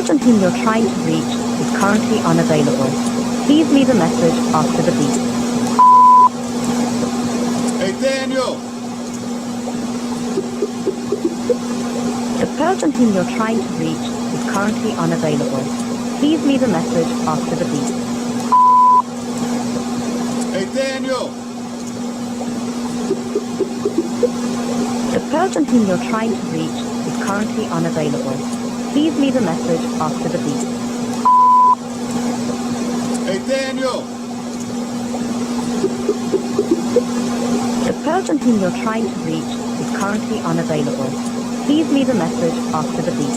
person whom you're trying to reach is currently unavailable. Please leave a message after the beep. Hey, Daniel! The person whom you're trying to reach is currently unavailable. Please leave a message after the beep. Hey, Daniel! The person whom you're trying to reach is currently unavailable. Please leave a message after the beep. Hey, Daniel! The person whom you're trying to reach is currently unavailable. Please leave a message after the beep.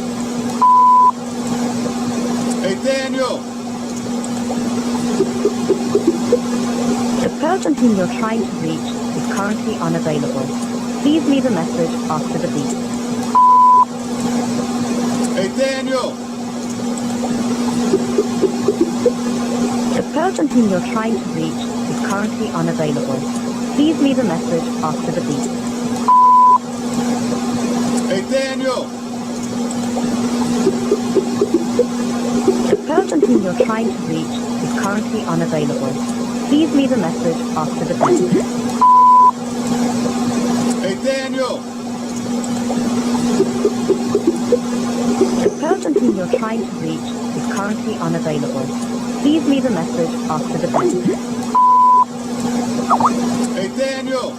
Hey, Daniel! The person whom you're trying to reach is currently unavailable. Please leave a message after the beep. Hey, Daniel! The person whom you're trying to reach is currently unavailable. Please leave a message after the beep. Hey, Daniel! The person whom you're trying to reach is currently unavailable. Please leave a message after the beep. Hey, Daniel! The person whom you're trying to reach is currently unavailable. Please leave a message after the beep. Hey, Daniel!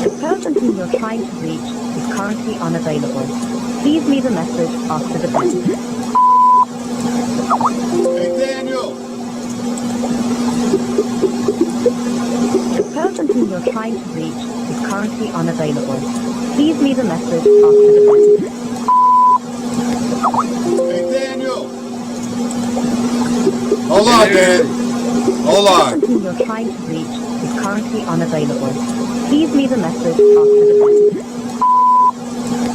The person whom you're trying to reach is currently unavailable. Please leave a message after the beep. Hey, Daniel! The person whom you're trying to reach is currently unavailable. Please leave a message after the beep. Hey, Daniel! Hold on, Dan. Hold The on. person whom you're trying to reach is currently unavailable. Please leave a message after the beep.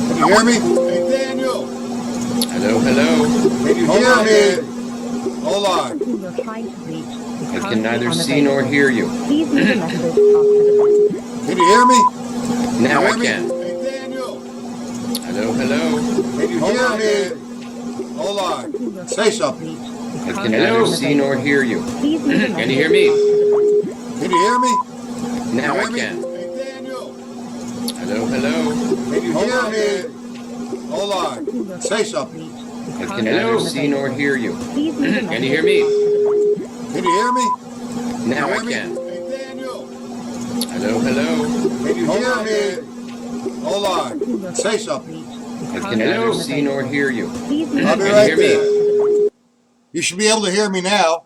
Can you hear me? Hey, Daniel! Hello, hello. Can you hear me? Hold The on. person whom you're trying to reach is I currently can neither see nor unavailable. hear you. Please leave a message after the beep. Can you hear me? Now I Hear me? can. Hey, Daniel! Hello, hello. Can you hear me? Hold The on. person whom you're Say trying to something. reach is I currently can neither see nor unavailable. hear you. Please leave a Can message you hear me? after the beep. Can you hear me? Now I Hear me? can. Hey, Daniel! Hello, hello. Can you hear me? Hold The on. person whom you're Say trying to something. reach is I can currently neither see nor unavailable. hear you. Please leave a Can message you hear me? after the beep. Can you hear me? Now I Hear me? can. Hey, Daniel! Hello, hello. Can you hear me? Hold The on. person whom you're Say trying to something. reach is I can currently neither see nor unavailable. hear you. Please leave a I'll be Can you right hear me? there. You should be able to hear me now.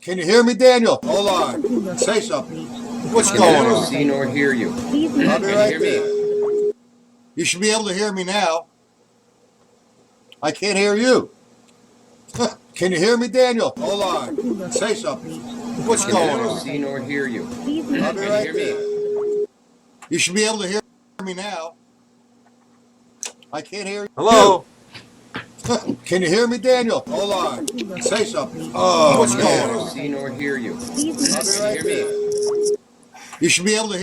Can you hear me, Daniel? Hold The on. person whom you're Say trying to something. reach is What's I can going neither on? see nor hear you. Please leave a I'll be Can you right hear me? there. You should be able to hear me now. I can't hear you. Can you hear me, Daniel? Hold The on. person whom you're Say trying to something. reach is What's Can going currently neither on? see nor unavailable. hear you. Please leave a I'll be Can you right hear me? there. You should be able to hear me now. I can't hear you. Hello? Can you hear me, Daniel? Hold The on. person whom you're Say trying to something. reach Oh, What's Can going neither on? see nor hear you. Please leave a I'll be Can you right hear me? there. You should be able to hear.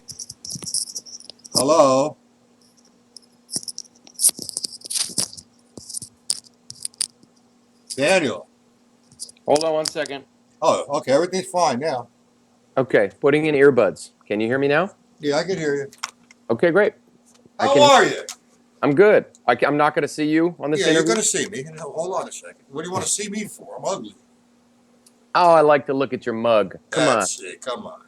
Hello? Daniel. hold on one second. Oh, okay. Everything's fine now. Okay, putting in earbuds. Can you hear me now? Yeah, I can hear you. Okay, great. How are you? I'm good. I'm not going to see you on this Yeah, you're interview. going to see me. Hold on a second. What do you want to see me for? I'm ugly. Oh, I like to look at your mug. Come on. That's it. Come on.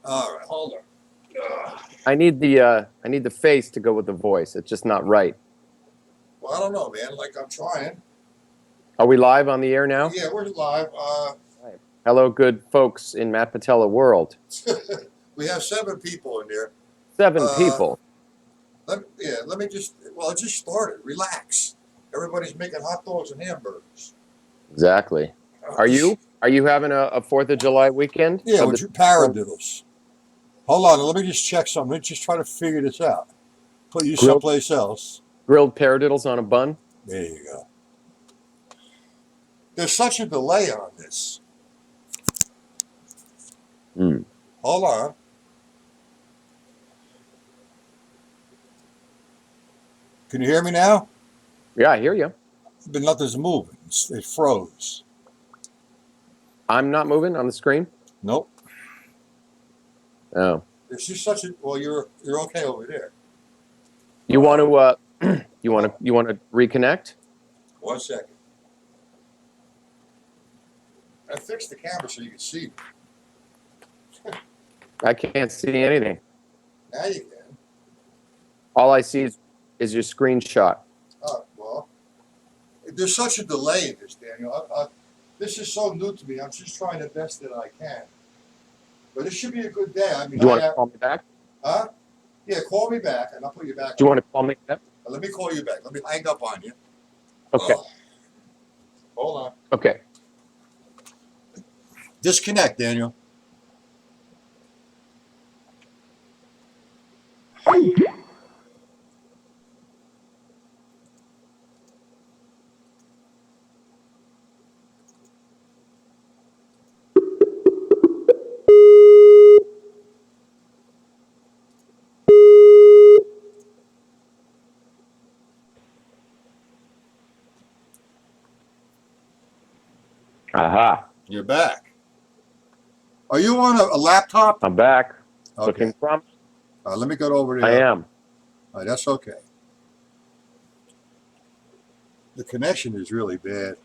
All right. Hold on. I need the face to go with the voice. It's just not right. Well, I don't know, man. Like, I'm trying. Are we live on the air now? Yeah, we're live. Hello, good folks in Matt Patella world. We have 7 people in there. 7 people. Let me just, well, it just started. Relax. Everybody's making hot dogs and hamburgers. Exactly. Are you having a 4th of July weekend? Yeah, Of we're the- paradiddles. Hold on. Let me just check something. Let's just try to figure this out. Put you Grilled- someplace else. grilled paradiddles on a bun? There you go. There's such a delay on this. Hmm. Hold on. Can you hear me now? Yeah, I hear you. But nothing's moving. It froze. I'm not moving on the screen. Nope. Oh, It's just such a. Well, you're okay over there. you want to you want to reconnect? 1 second. I fixed the camera so you can see me. I can't see anything. Now you can. All I see is your screenshot. Oh, well, there's such a delay in this, Daniel. This is so new to me. I'm just trying the best that I can. But it should be a good day. I mean, Do you want to call me back? Huh? Yeah, call me back, and I'll put you back. Do you want to call me back? Let me call you back. Let me hang up on you. Okay. Oh. Hold on. Okay. Disconnect, Daniel. Aha. You're back. Are you on a laptop? I'm back. Okay. Looking from. Let me go over there. I am. All right, that's okay. The connection is really bad.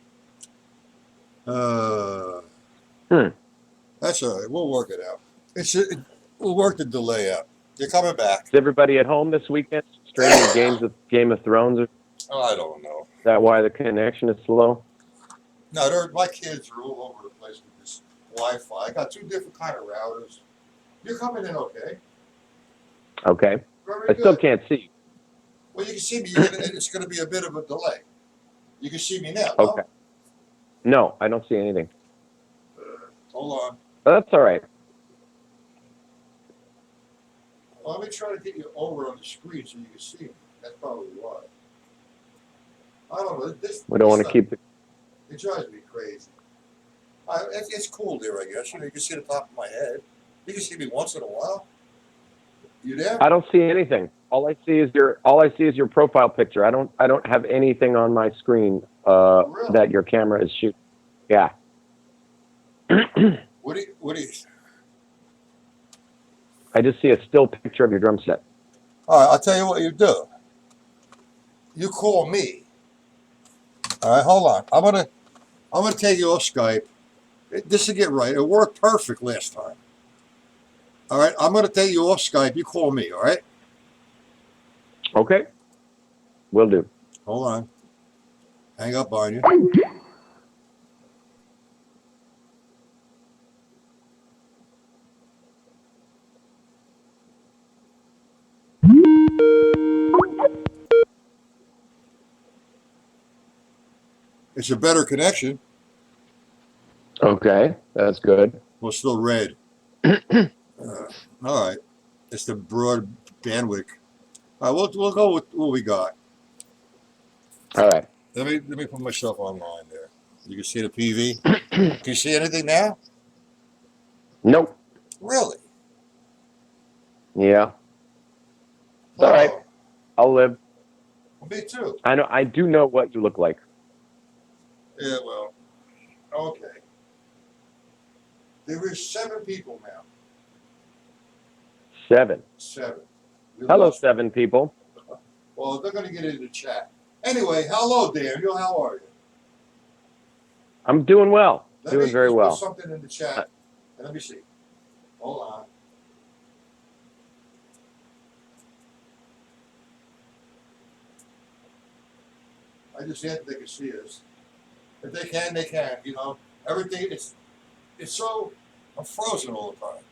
That's all right. We'll work it out. We'll work the delay out. You're coming back. Is everybody at home this weekend streaming Game of Thrones? Is I don't know. that why the connection is slow? No, my kids are all over the place with this Wi-Fi. I got 2 different kind of routers. You're coming in okay. Okay. Very I good. still can't see you. Well, you can see me. It's going to be a bit of a delay. You can see me now. No? Okay. No, I don't see anything. Hold on. That's all right. Well, let me try to get you over on the screen so you can see me. That's probably why. I don't know. We don't want to keep the. It drives me crazy. It's cool there, I guess. You can see the top of my head. You can see me once in a while. You there? I don't see anything. All I see is your profile picture. I don't have anything on my screen Really? that your camera is shooting. Yeah. What do you? I just see a still picture of your drum set. All right, I'll tell you what you do. You call me. All right, hold on. I'm gonna take you off Skype. This will get right. It worked perfect last time. All right, I'm gonna take you off Skype. You call me. All right. Okay. Will do. Hold on. Hang up on you. It's a better connection. Okay, that's good. Well, still red. All right. It's the broad bandwidth. All right, we'll go with what we got. All right. Let me put myself online there. You can see the PV. Can you see anything now? Nope. Really? Yeah. It's all right. I'll live. Well, me too. I do know what you look like. Yeah, well, okay. There is 7 people now. 7. 7. Hello, 7 people. Well, they're going to get into the chat. Anyway, hello, Daniel. How are you? I'm doing well. Let doing me very just well. Put something in the chat. Let me see. Hold on. I just said they can see us. If they can, they can. You know, everything it's so. I'm frozen all the time.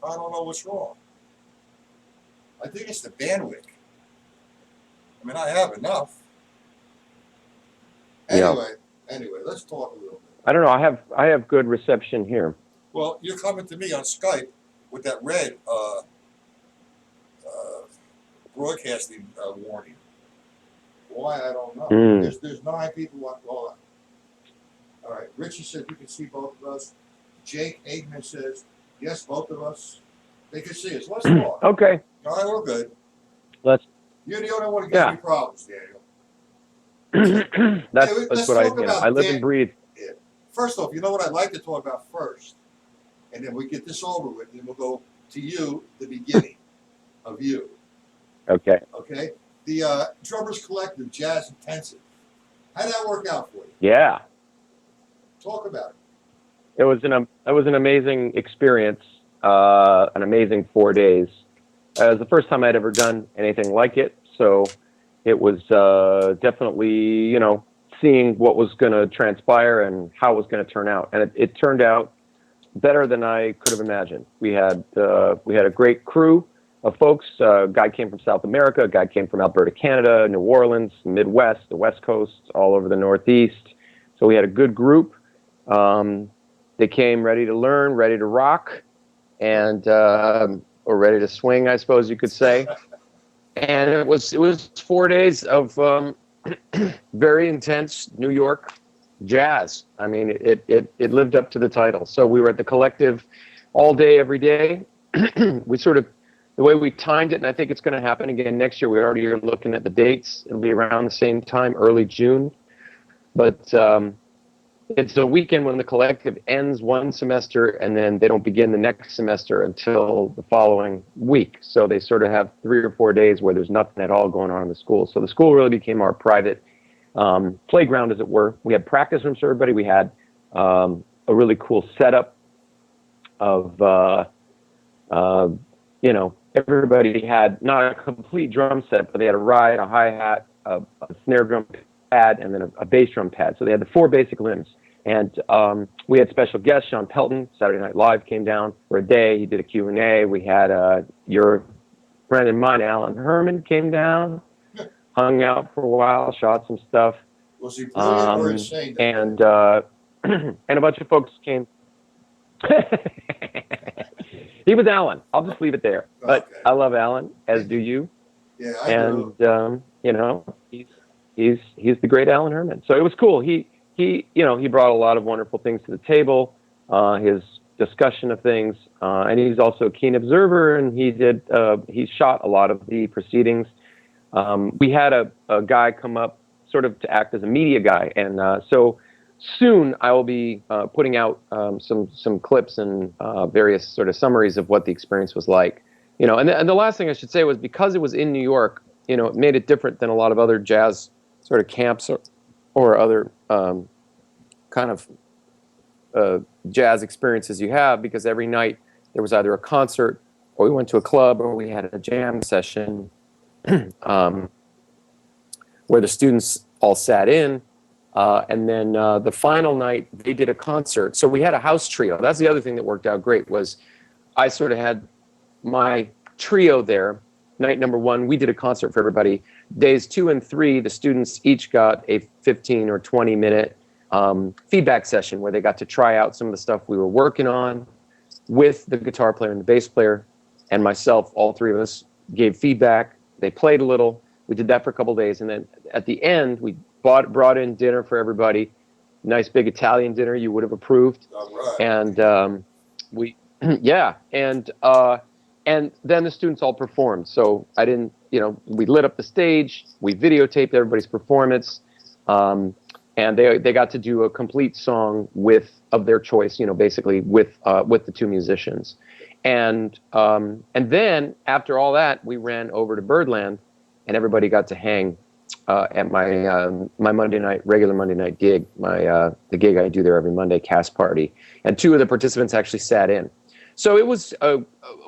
I don't know what's wrong. I think it's the bandwidth. I mean, I have enough. Anyway, let's talk a little bit. I don't know. I have good reception here. Well, you're coming to me on Skype with that red broadcasting warning. Why, I don't know. There's 9 people on. Hold on. All right. Richie said you can see both of us. Jake Eggman says, yes, both of us. They can see us. Let's talk. Okay. All right, we're good. let's. You're the only one that gives Yeah. me problems, Daniel. that's Hey, let's what talk I about live and breathe. First off, you know what I'd like to talk about first, and then we get this over with, and we'll go to you, the beginning of you. Okay. Okay, the Drummers Collective Jazz Intensive. How did that work out for you? Yeah. Talk about it. It was an amazing experience, an amazing 4 days. It was the first time I'd ever done anything like it, so it was definitely seeing what was going to transpire and how it was going to turn out, and it turned out better than I could have imagined. We had a great crew of folks. A guy came from South America, a guy came from Alberta, Canada, New Orleans, Midwest, the West Coast, all over the Northeast. So we had a good group. They came ready to learn, ready to rock, and or ready to swing, I suppose you could say. And it was 4 days of very intense New York jazz. I mean, it lived up to the title. So we were at the Collective all day, every day. We sort of, the way we timed it, and I think it's going to happen again next year. We already are looking at the dates. It'll be around the same time, early June. But it's a weekend when the Collective ends one semester, and then they don't begin the next semester until the following week. So they sort of have 3 or 4 days where there's nothing at all going on in the school. So the school really became our private playground, as it were. We had practice rooms for everybody. We had a really cool setup of, everybody had not a complete drum set, but they had a ride, a hi-hat, a snare drum pad, and then a bass drum pad. So they had the 4 basic limbs. And we had special guests. Sean Pelton, Saturday Night Live, came down for a day. He did a Q&A. We had your friend and mine, Alan Herman, came down, hung out for a while, shot some stuff. Was he brilliant or insane? And and a bunch of folks came. He was Alan. I'll just leave it there. But Okay. I love Alan, as do you. Yeah, I do. And he's the great Alan Herman. So it was cool. He brought a lot of wonderful things to the table. His discussion of things, and he's also a keen observer. And he shot a lot of the proceedings. We had a guy come up sort of to act as a media guy, and so soon I will be putting out some clips and various sort of summaries of what the experience was like. And the last thing I should say was, because it was in New York, it made it different than a lot of other jazz sort of camps or other kind of jazz experiences you have, because every night there was either a concert, or we went to a club, or we had a jam session where the students all sat in. And then the final night, they did a concert. So we had a house trio. That's the other thing that worked out great, was I sort of had my trio there. Night number 1, we did a concert for everybody. Days 2 and 3, the students each got a 15 or 20-minute feedback session where they got to try out some of the stuff we were working on with the guitar player and the bass player and myself. All 3 of us gave feedback. They played a little. We did that for a couple of days. And then at the end, we brought in dinner for everybody. Nice big Italian dinner you would have approved. All right. And we, yeah. And then the students all performed. So I didn't, we lit up the stage, we videotaped everybody's performance, and they got to do a complete song of their choice, basically with the 2 musicians. And then after all that, we ran over to Birdland, and everybody got to hang at my regular Monday night gig, the gig I do there every Monday, Cast Party. And 2 of the participants actually sat in. So it was,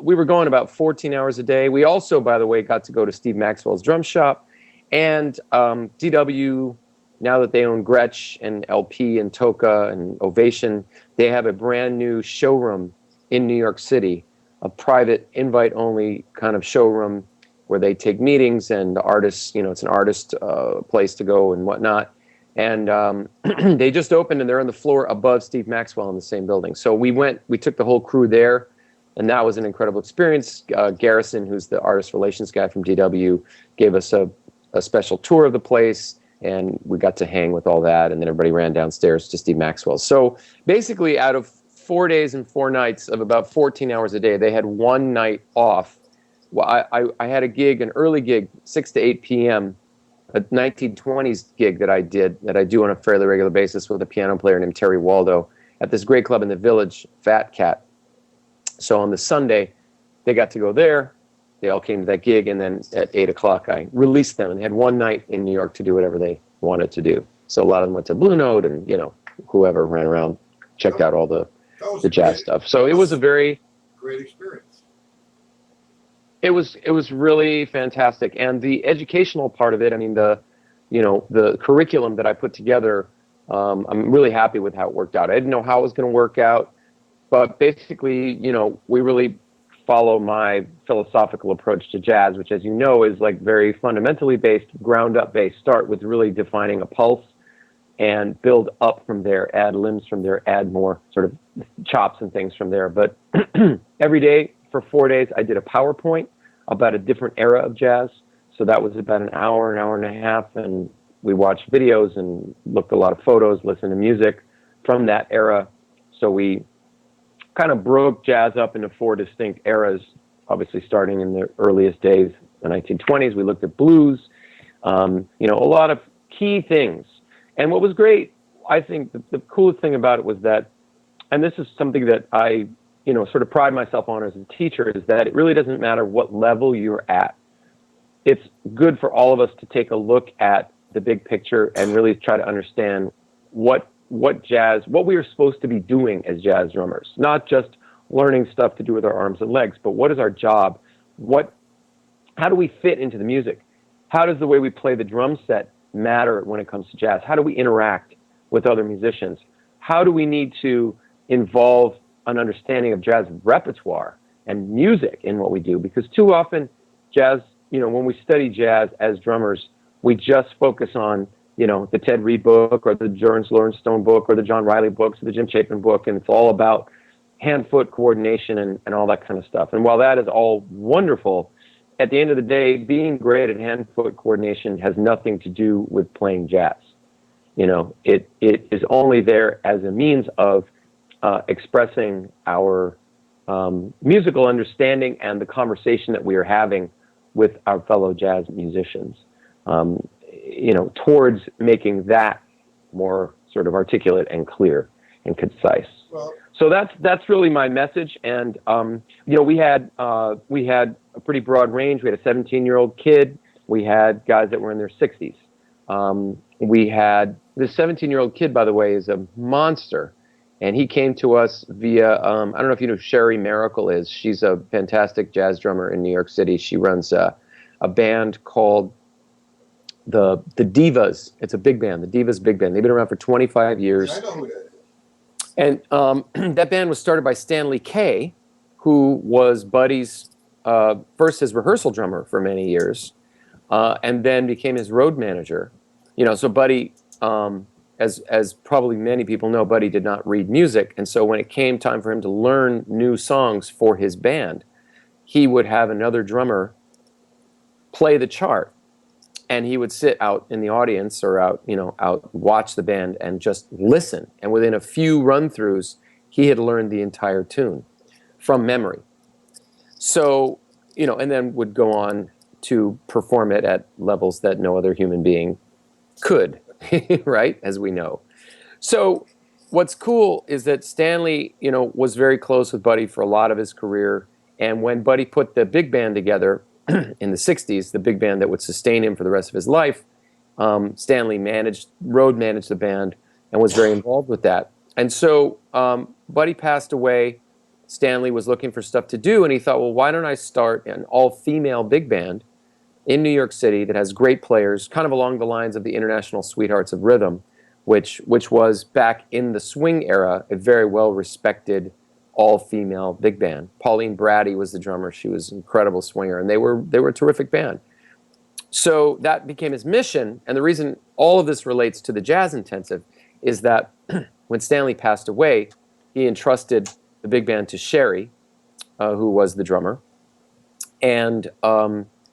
we were going about 14 hours a day. We also, by the way, got to go to Steve Maxwell's drum shop, and DW, now that they own Gretsch and LP and Toka and Ovation, they have a brand new showroom in New York City, a private invite-only kind of showroom where they take meetings and artists, it's an artist place to go and whatnot. And they just opened, and they're on the floor above Steve Maxwell in the same building. So we took the whole crew there, and that was an incredible experience. Garrison, who's the artist relations guy from DW, gave us a special tour of the place, and we got to hang with all that, and then everybody ran downstairs to Steve Maxwell. So basically, out of 4 days and 4 nights of about 14 hours a day, they had 1 night off well, I had a gig, an early gig, 6 to 8 p.m., a 1920s gig that I do on a fairly regular basis with a piano player named Terry Waldo at this great club in the Village, Fat Cat. So on the Sunday, they got to go there. They all came to that gig, and then at 8 o'clock, I released them, and they had one night in New York to do whatever they wanted to do. So a lot of them went to Blue Note, and whoever ran around, checked out all the jazz stuff. So it was a very great experience. It was really fantastic, and the educational part of it. I mean, the curriculum that I put together. I'm really happy with how it worked out. I didn't know how it was going to work out, but basically, we really follow my philosophical approach to jazz, which, as you know, is like very fundamentally based, ground up based. Start with really defining a pulse, and build up from there. Add limbs from there. Add more sort of chops and things from there. But every day for 4 days, I did a PowerPoint about a different era of jazz. So that was about an hour and a half, and we watched videos and looked at a lot of photos, listened to music from that era. So we kind of broke jazz up into 4 distinct eras, obviously starting in the earliest days, the 1920s. We looked at blues, a lot of key things. And what was great, I think the coolest thing about it was that, and this is something that I sort of pride myself on as a teacher, is that it really doesn't matter what level you're at. It's good for all of us to take a look at the big picture and really try to understand what we are supposed to be doing as jazz drummers, not just learning stuff to do with our arms and legs, but what is our job? How do we fit into the music? How does the way we play the drum set matter when it comes to jazz? How do we interact with other musicians? How do we need to involve an understanding of jazz repertoire and music in what we do? Because too often jazz, when we study jazz as drummers, we just focus on, the Ted Reed book or the Lawrence Stone book or the John Riley books or the Jim Chapin book, and it's all about hand-foot coordination and all that kind of stuff. And while that is all wonderful, at the end of the day, being great at hand-foot coordination has nothing to do with playing jazz. It is only there as a means of expressing our musical understanding and the conversation that we are having with our fellow jazz musicians, towards making that more sort of articulate and clear and concise. Well, so that's really my message. And we had a pretty broad range. We had a 17-year-old kid. We had guys that were in their 60s. We had this 17-year-old kid, by the way, is a monster. And he came to us via, I don't know if you know who Sherry Miracle is. She's a fantastic jazz drummer in New York City. She runs a band called the Divas. It's a big band, the Divas Big Band. They've been around for 25 years. I know who that is. And that band was started by Stanley Kay, who was Buddy's, first his rehearsal drummer for many years, and then became his road manager. So Buddy, as probably many people know, Buddy did not read music. And so when it came time for him to learn new songs for his band, he would have another drummer play the chart. And he would sit out in the audience or out watch the band and just listen. And within a few run-throughs, he had learned the entire tune from memory. So, and then would go on to perform it at levels that no other human being could, right? As we know. So what's cool is that Stanley, was very close with Buddy for a lot of his career. And when Buddy put the big band together, in the 60s, the big band that would sustain him for the rest of his life, Stanley road managed the band and was very involved with that. And so Buddy passed away. Stanley was looking for stuff to do, and he thought, well, why don't I start an all-female big band in New York City that has great players, kind of along the lines of the International Sweethearts of Rhythm, which was back in the swing era, a very well-respected all-female big band. Pauline Brady was the drummer. She was an incredible swinger, and they were a terrific band. So that became his mission, and the reason all of this relates to the Jazz Intensive is that when Stanley passed away, he entrusted the big band to Sherry, who was the drummer, and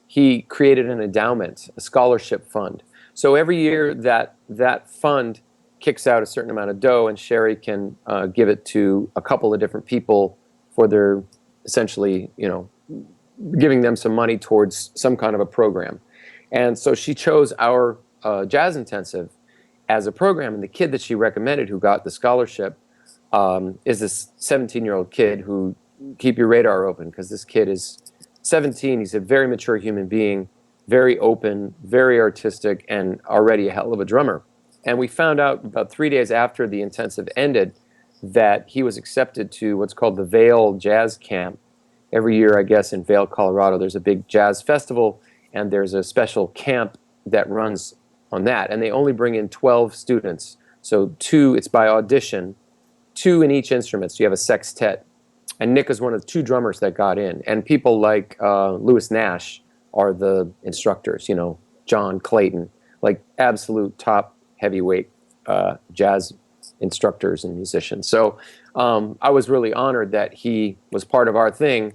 he created an endowment, a scholarship fund. So every year that fund kicks out a certain amount of dough, and Sherry can give it to a couple of different people for their essentially, giving them some money towards some kind of a program. And so she chose our jazz intensive as a program. And the kid that she recommended who got the scholarship is this 17-year-old kid who, keep your radar open, because this kid is 17. He's a very mature human being, very open, very artistic, and already a hell of a drummer. And we found out about 3 days after the intensive ended that he was accepted to what's called the Vail Jazz Camp. Every year, I guess, in Vail, Colorado, there's a big jazz festival, and there's a special camp that runs on that. And they only bring in 12 students. So it's by audition, 2 in each instrument. So you have a sextet. And Nick is one of the 2 drummers that got in. And people like Lewis Nash are the instructors, John Clayton, like absolute top heavyweight jazz instructors and musicians. So I was really honored that he was part of our thing,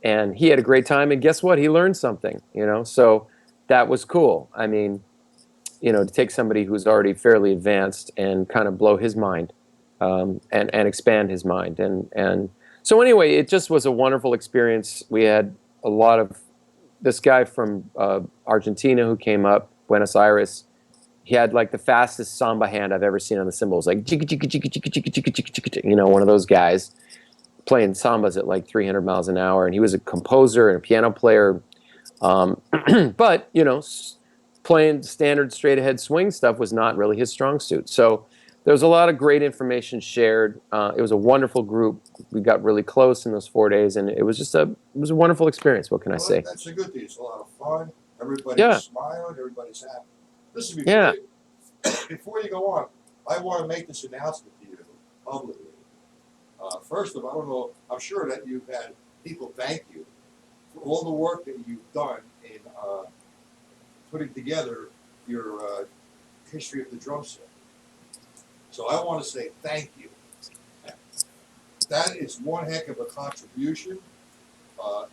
and he had a great time. And guess what? He learned something, so that was cool. I mean, to take somebody who's already fairly advanced and kind of blow his mind and expand his mind. And so anyway, it just was a wonderful experience. We had a lot of this guy from Argentina who came up, Buenos Aires. He had like the fastest samba hand I've ever seen on the cymbals, like one of those guys playing sambas at like 300 miles an hour. And he was a composer and a piano player, but playing standard straight ahead swing stuff was not really his strong suit. So there was a lot of great information shared. It was a wonderful group. We got really close in those 4 days, and it was just a wonderful experience. What can I say? That's a good thing. It's a lot of fun. Everybody's smiling. Everybody's happy. Listen, before you go on, I want to make this announcement to you publicly. First of all, I don't know, I'm sure that you've had people thank you for all the work that you've done in putting together your history of the drum set. So I want to say thank you. That is one heck of a contribution,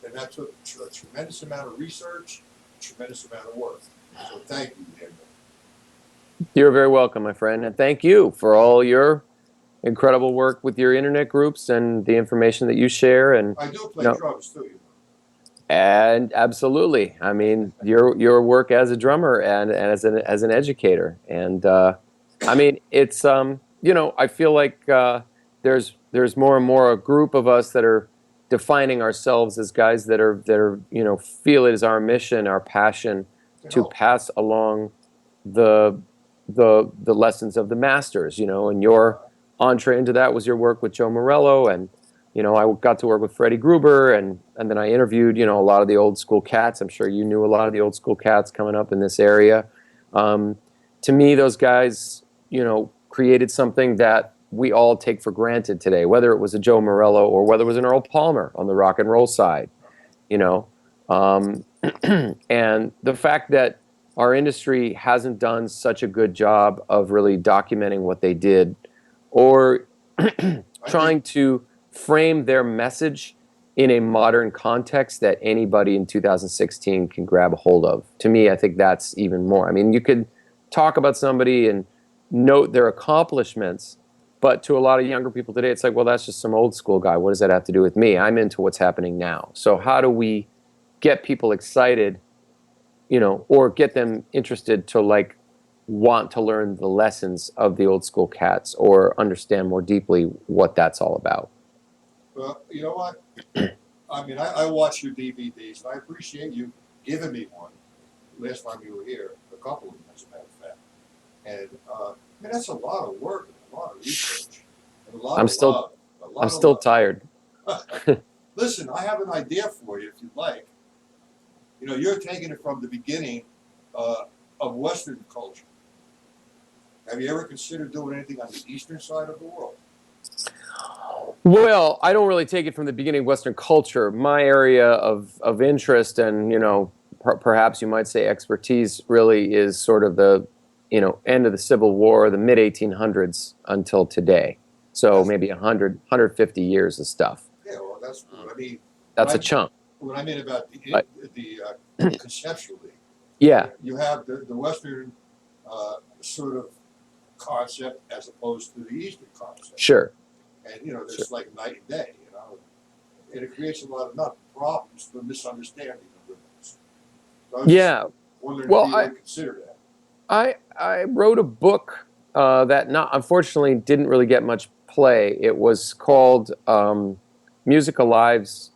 and that took a tremendous amount of research, a tremendous amount of work. So thank you, Daniel. You're very welcome, my friend, and thank you for all your incredible work with your internet groups and the information that you share. And I do play drums too. And absolutely, I mean your work as a drummer and as an educator, and I mean it's I feel like there's more and more a group of us that are defining ourselves as guys that are feel it is our mission, our passion to pass along the lessons of the masters, and your entree into that was your work with Joe Morello, and I got to work with Freddie Gruber, and then I interviewed a lot of the old school cats. I'm sure you knew a lot of the old school cats coming up in this area. To me, those guys created something that we all take for granted today, whether it was a Joe Morello or whether it was an Earl Palmer on the rock and roll side, and the fact that our industry hasn't done such a good job of really documenting what they did or trying to frame their message in a modern context that anybody in 2016 can grab a hold of. To me, I think that's even more. I mean, you could talk about somebody and note their accomplishments, but to a lot of younger people today, it's like, well, that's just some old school guy. What does that have to do with me? I'm into what's happening now. So how do we get people excited, or get them interested to want to learn the lessons of the old school cats or understand more deeply what that's all about? Well, you know what? I mean, I watch your DVDs, and I appreciate you giving me one last time you were here, a couple of them, as a matter of fact. And, that's a lot of work and a lot of research. And a lot of love. I'm still tired. Listen, I have an idea for you, if you'd like. You're taking it from the beginning of Western culture. Have you ever considered doing anything on the eastern side of the world? Well, I don't really take it from the beginning of Western culture. My area of interest and, perhaps you might say expertise really is sort of the, end of the Civil War, the mid-1800s until today. So maybe 150 years of stuff. Yeah, well, that's what I mean. That's a chunk. What I mean about the conceptually. Yeah. You have the Western sort of concept as opposed to the Eastern concept. Sure. And, there's like night and day, and it creates a lot of not problems, the misunderstanding of rhythms. So I was Yeah. just wondering Well, if you would consider that. I wrote a book that unfortunately didn't really get much play. It was called Music Alive's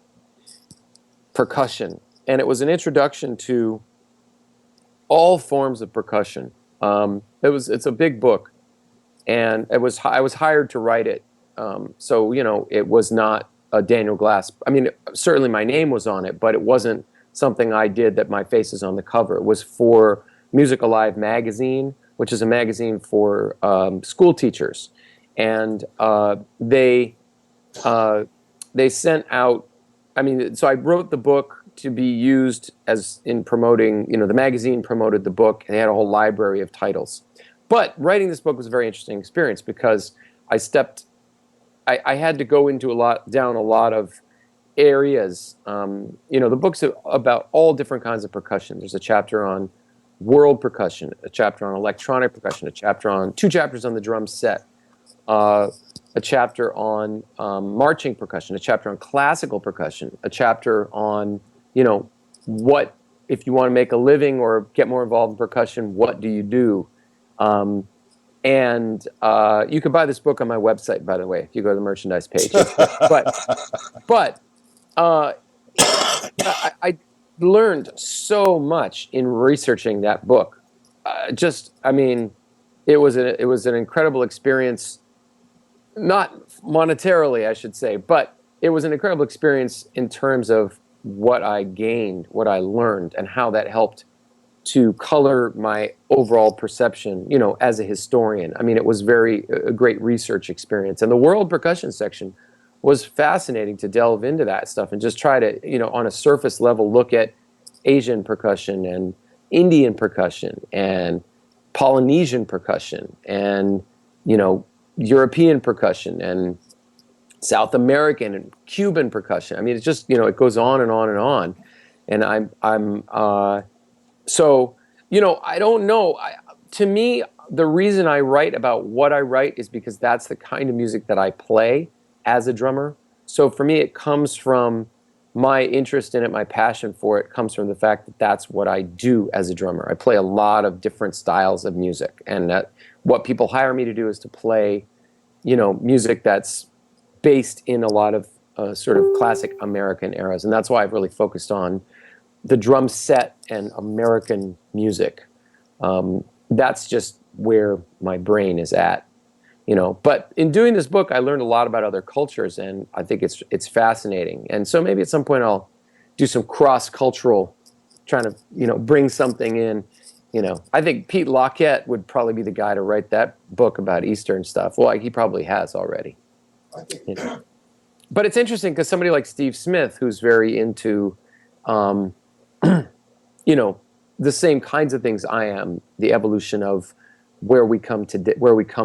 Percussion, and it was an introduction to all forms of percussion. It's a big book, and I was hired to write it. So it was not a Daniel Glass. I mean, certainly my name was on it, but it wasn't something I did that my face is on the cover. It was for Music Alive magazine, which is a magazine for school teachers, and they sent out. I mean, so I wrote the book to be used as in promoting. The magazine promoted the book. They had a whole library of titles. But writing this book was a very interesting experience because I had to go down a lot of areas. The book's about all different kinds of percussion. There's a chapter on world percussion, a chapter on electronic percussion, two chapters on the drum set, a chapter on marching percussion, a chapter on classical percussion, a chapter on, what, if you want to make a living or get more involved in percussion, what do you do? And you can buy this book on my website, by the way, if you go to the merchandise page. But I learned so much in researching that book. It was an incredible experience. Not monetarily, I should say, but it was an incredible experience in terms of what I gained, what I learned, and how that helped to color my overall perception, as a historian. I mean, it was a great research experience. And the world percussion section was fascinating to delve into that stuff and just try to, on a surface level, look at Asian percussion and Indian percussion and Polynesian percussion and, European percussion and South American and Cuban percussion. I mean, it's just, it goes on and on and on. And so, I don't know. To me, the reason I write about what I write is because that's the kind of music that I play as a drummer. So for me, it comes from my interest in it, my passion for it comes from the fact that that's what I do as a drummer. I play a lot of different styles of music, and what people hire me to do is to play, music that's based in a lot of sort of classic American eras, and that's why I've really focused on the drum set and American music. That's just where my brain is at, But in doing this book, I learned a lot about other cultures, and I think it's fascinating. And so maybe at some point I'll do some cross-cultural, trying to bring something in. I think Pete Lockett would probably be the guy to write that book about Eastern stuff. Well, he probably has already. I think. But it's interesting because somebody like Steve Smith, who's very into, the same kinds of things I am, the evolution of where we come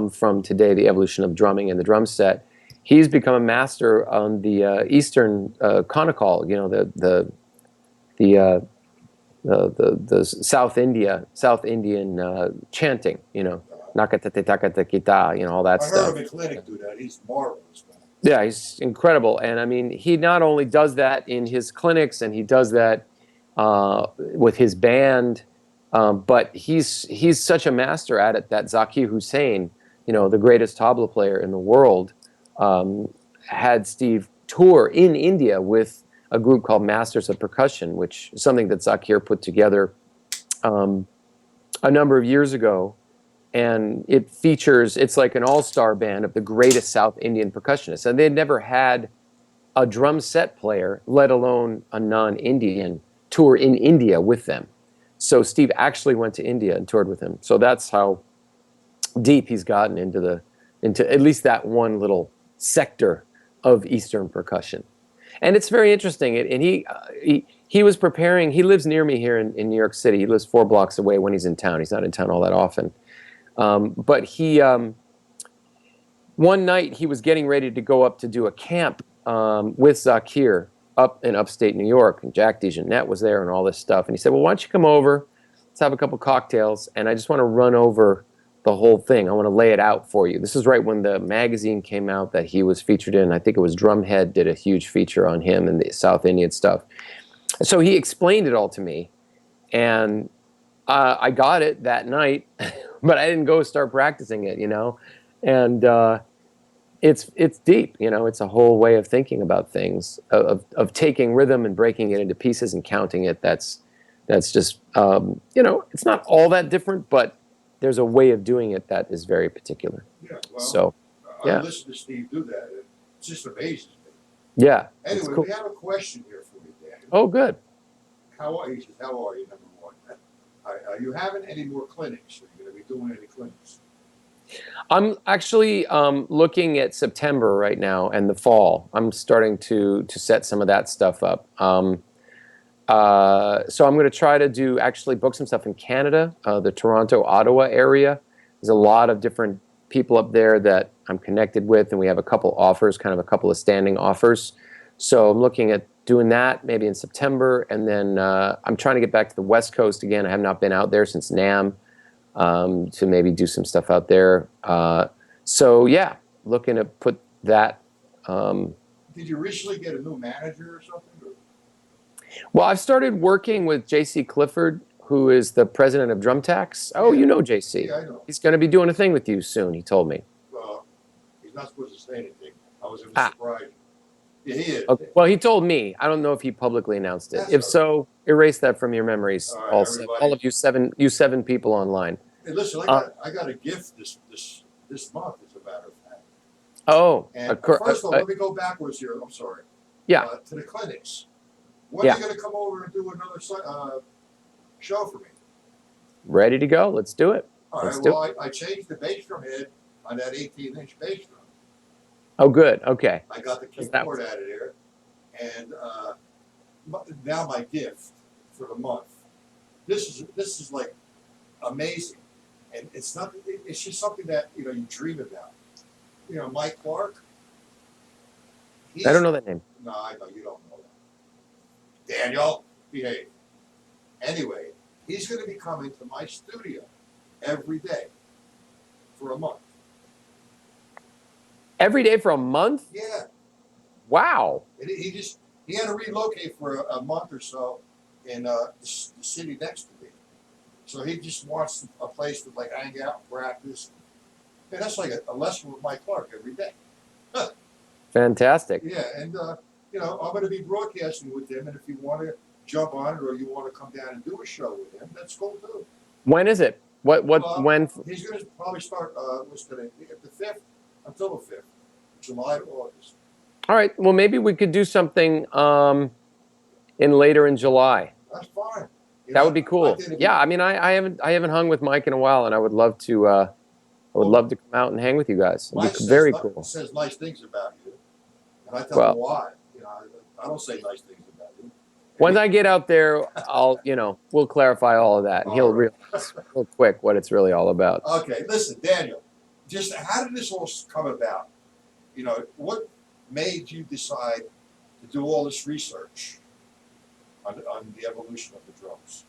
from today, the evolution of drumming and the drum set. He's become a master on the Eastern conical, the South Indian chanting, nakatete takata kita, all that I stuff. heard him in clinic do that. He's marvelous, man. Yeah, he's incredible. And I mean, he not only does that in his clinics and he does that with his band, but he's such a master at it that Zakir Hussain, the greatest tabla player in the world, had Steve tour in India with a group called Masters of Percussion, which is something that Zakir put together a number of years ago. And it's like an all-star band of the greatest South Indian percussionists. And they'd never had a drum set player, let alone a non-Indian, tour in India with them. So Steve actually went to India and toured with him. So that's how deep he's gotten into at least that one little sector of Eastern percussion. And it's very interesting. And he was preparing. He lives near me here in New York City. He lives 4 blocks away when he's in town. He's not in town all that often. But one night he was getting ready to go up to do a camp with Zakir up in upstate New York, and Jack DeJohnette was there and all this stuff. And he said, well, why don't you come over, let's have a couple cocktails, and I just want to run over the whole thing. I want to lay it out for you. This is right when the magazine came out that he was featured in. I think it was Drumhead did a huge feature on him and the South Indian stuff. So he explained it all to me, and I got it that night, but I didn't go start practicing it, and it's deep, It's a whole way of thinking about things, of taking rhythm and breaking it into pieces and counting it. That's just it's not all that different, but there's a way of doing it that is very particular. Yeah, well, So, I listen to Steve do that. It just amazes me. yeah. Anyway, cool. we have a question here for you, Daniel. Oh, good. How are you? He says, how are you, number one? Are you having any more clinics? Are you going to be doing any clinics? I'm actually looking at September right now and the fall. I'm starting to set some of that stuff up. So I'm going to try to actually book some stuff in Canada, the Toronto, Ottawa area. There's a lot of different people up there that I'm connected with, and we have a couple offers, kind of a couple of standing offers. So I'm looking at doing that maybe in September, and then I'm trying to get back to the West Coast again. I have not been out there since NAMM, to maybe do some stuff out there. So yeah, looking to put that. Did you recently get a new manager or something? Or? Well, I've started working with JC Clifford, who is the president of Drum Tax. Oh, Yeah. you know JC. Yeah, I know. He's going to be doing a thing with you soon, he told me. Well, he's not supposed to say anything. I was going to surprise you. Yeah, he is. Okay. Well, he told me. I don't know if he publicly announced it. That's If all so, erase that from your memories. All right, All of you seven people online. Hey, listen, I got a gift this month, as a matter of fact. Oh, And first of all, let me go backwards here. I'm sorry. Yeah. To the clinics. When are you going to come over and do another show for me? Ready to go. Let's do it. All Let's right. do Well, I changed the bass drum head on that 18-inch bass drum. Oh, good. Okay. I got the keyboard out of there, and now my gift for the month. This is like amazing, and it's not. It's just something that you dream about. Mike Clark. I don't know that name. No, I know you don't know that. Daniel, behave. Anyway, he's going to be coming to my studio every day for a month. Every day for a month? Yeah. Wow. And he had to relocate for a month or so in the city next to me. So he just wants a place to like hang out, practice. And that's like a lesson with Mike Clark every day. Fantastic. Yeah, and I'm going to be broadcasting with him, and if you want to jump on it or you want to come down and do a show with him, that's cool too. When is it? When? He's going to probably start. What's today? The 5th until the 5th, July to August. All right. Well, maybe we could do something later in July. That's fine. That would be cool. Yeah, I mean, I haven't hung with Mike in a while, and I would love to. I would love to come out and hang with you guys. It'd be very cool. Says nice things about you, and I tell him why. I don't say nice things about you. Once I get out there, we'll clarify all of that, and he'll realize real quick what it's really all about. Okay, listen, Daniel. Just how did this all come about? What made you decide to do all this research on the evolution of the drums?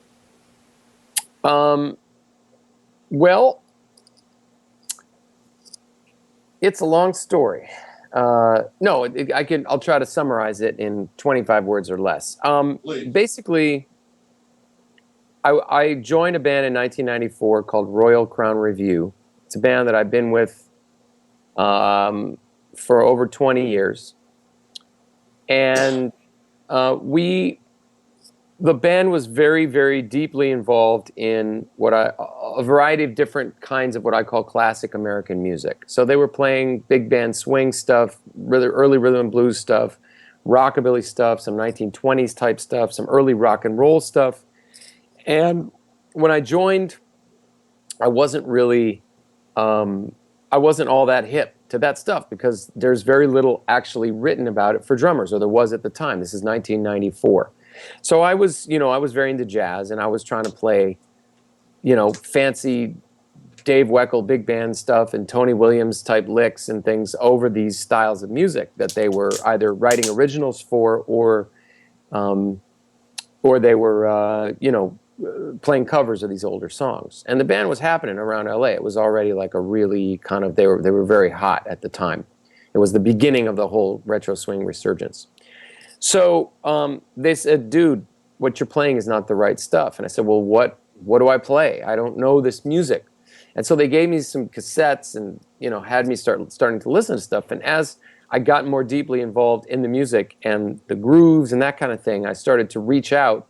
Well, it's a long story. No, I'll try to summarize it in 25 words or less. Basically, I joined a band in 1994 called Royal Crown Review. It's a band that I've been with for over 20 years. And the band was very, very deeply involved in a variety of different kinds of what I call classic American music. So they were playing big band swing stuff, really early rhythm and blues stuff, rockabilly stuff, some 1920s type stuff, some early rock and roll stuff. And when I joined, I wasn't really, I wasn't all that hip to that stuff because there's very little actually written about it for drummers, or there was at the time. This is 1994. So I was very into jazz, and I was trying to play, fancy Dave Weckl big band stuff and Tony Williams type licks and things over these styles of music that they were either writing originals for or they were, playing covers of these older songs. And the band was happening around LA. It was already like a really kind of, they were very hot at the time. It was the beginning of the whole retro swing resurgence. So they said, dude, what you're playing is not the right stuff. And I said, well, what do I play? I don't know this music. And so they gave me some cassettes and, had me starting to listen to stuff. And as I got more deeply involved in the music and the grooves and that kind of thing, I started to reach out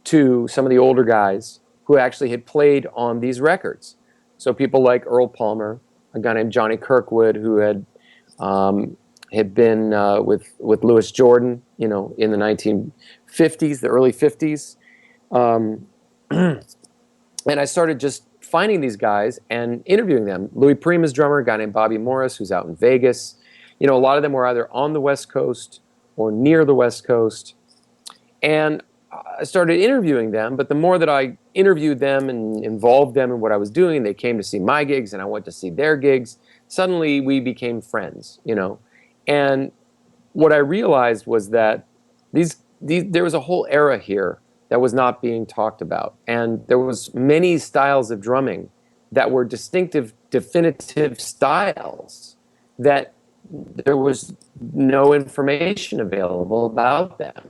to some of the older guys who actually had played on these records. So people like Earl Palmer, a guy named Johnny Kirkwood, who had been with Louis Jordan, in the 1950s, the early 50s. And I started just finding these guys and interviewing them. Louis Prima's drummer, a guy named Bobby Morris, who's out in Vegas. A lot of them were either on the West Coast or near the West Coast. And I started interviewing them, but the more that I interviewed them and involved them in what I was doing, they came to see my gigs and I went to see their gigs. Suddenly we became friends, And what I realized was that there was a whole era here that was not being talked about. And there was many styles of drumming that were distinctive, definitive styles that there was no information available about them.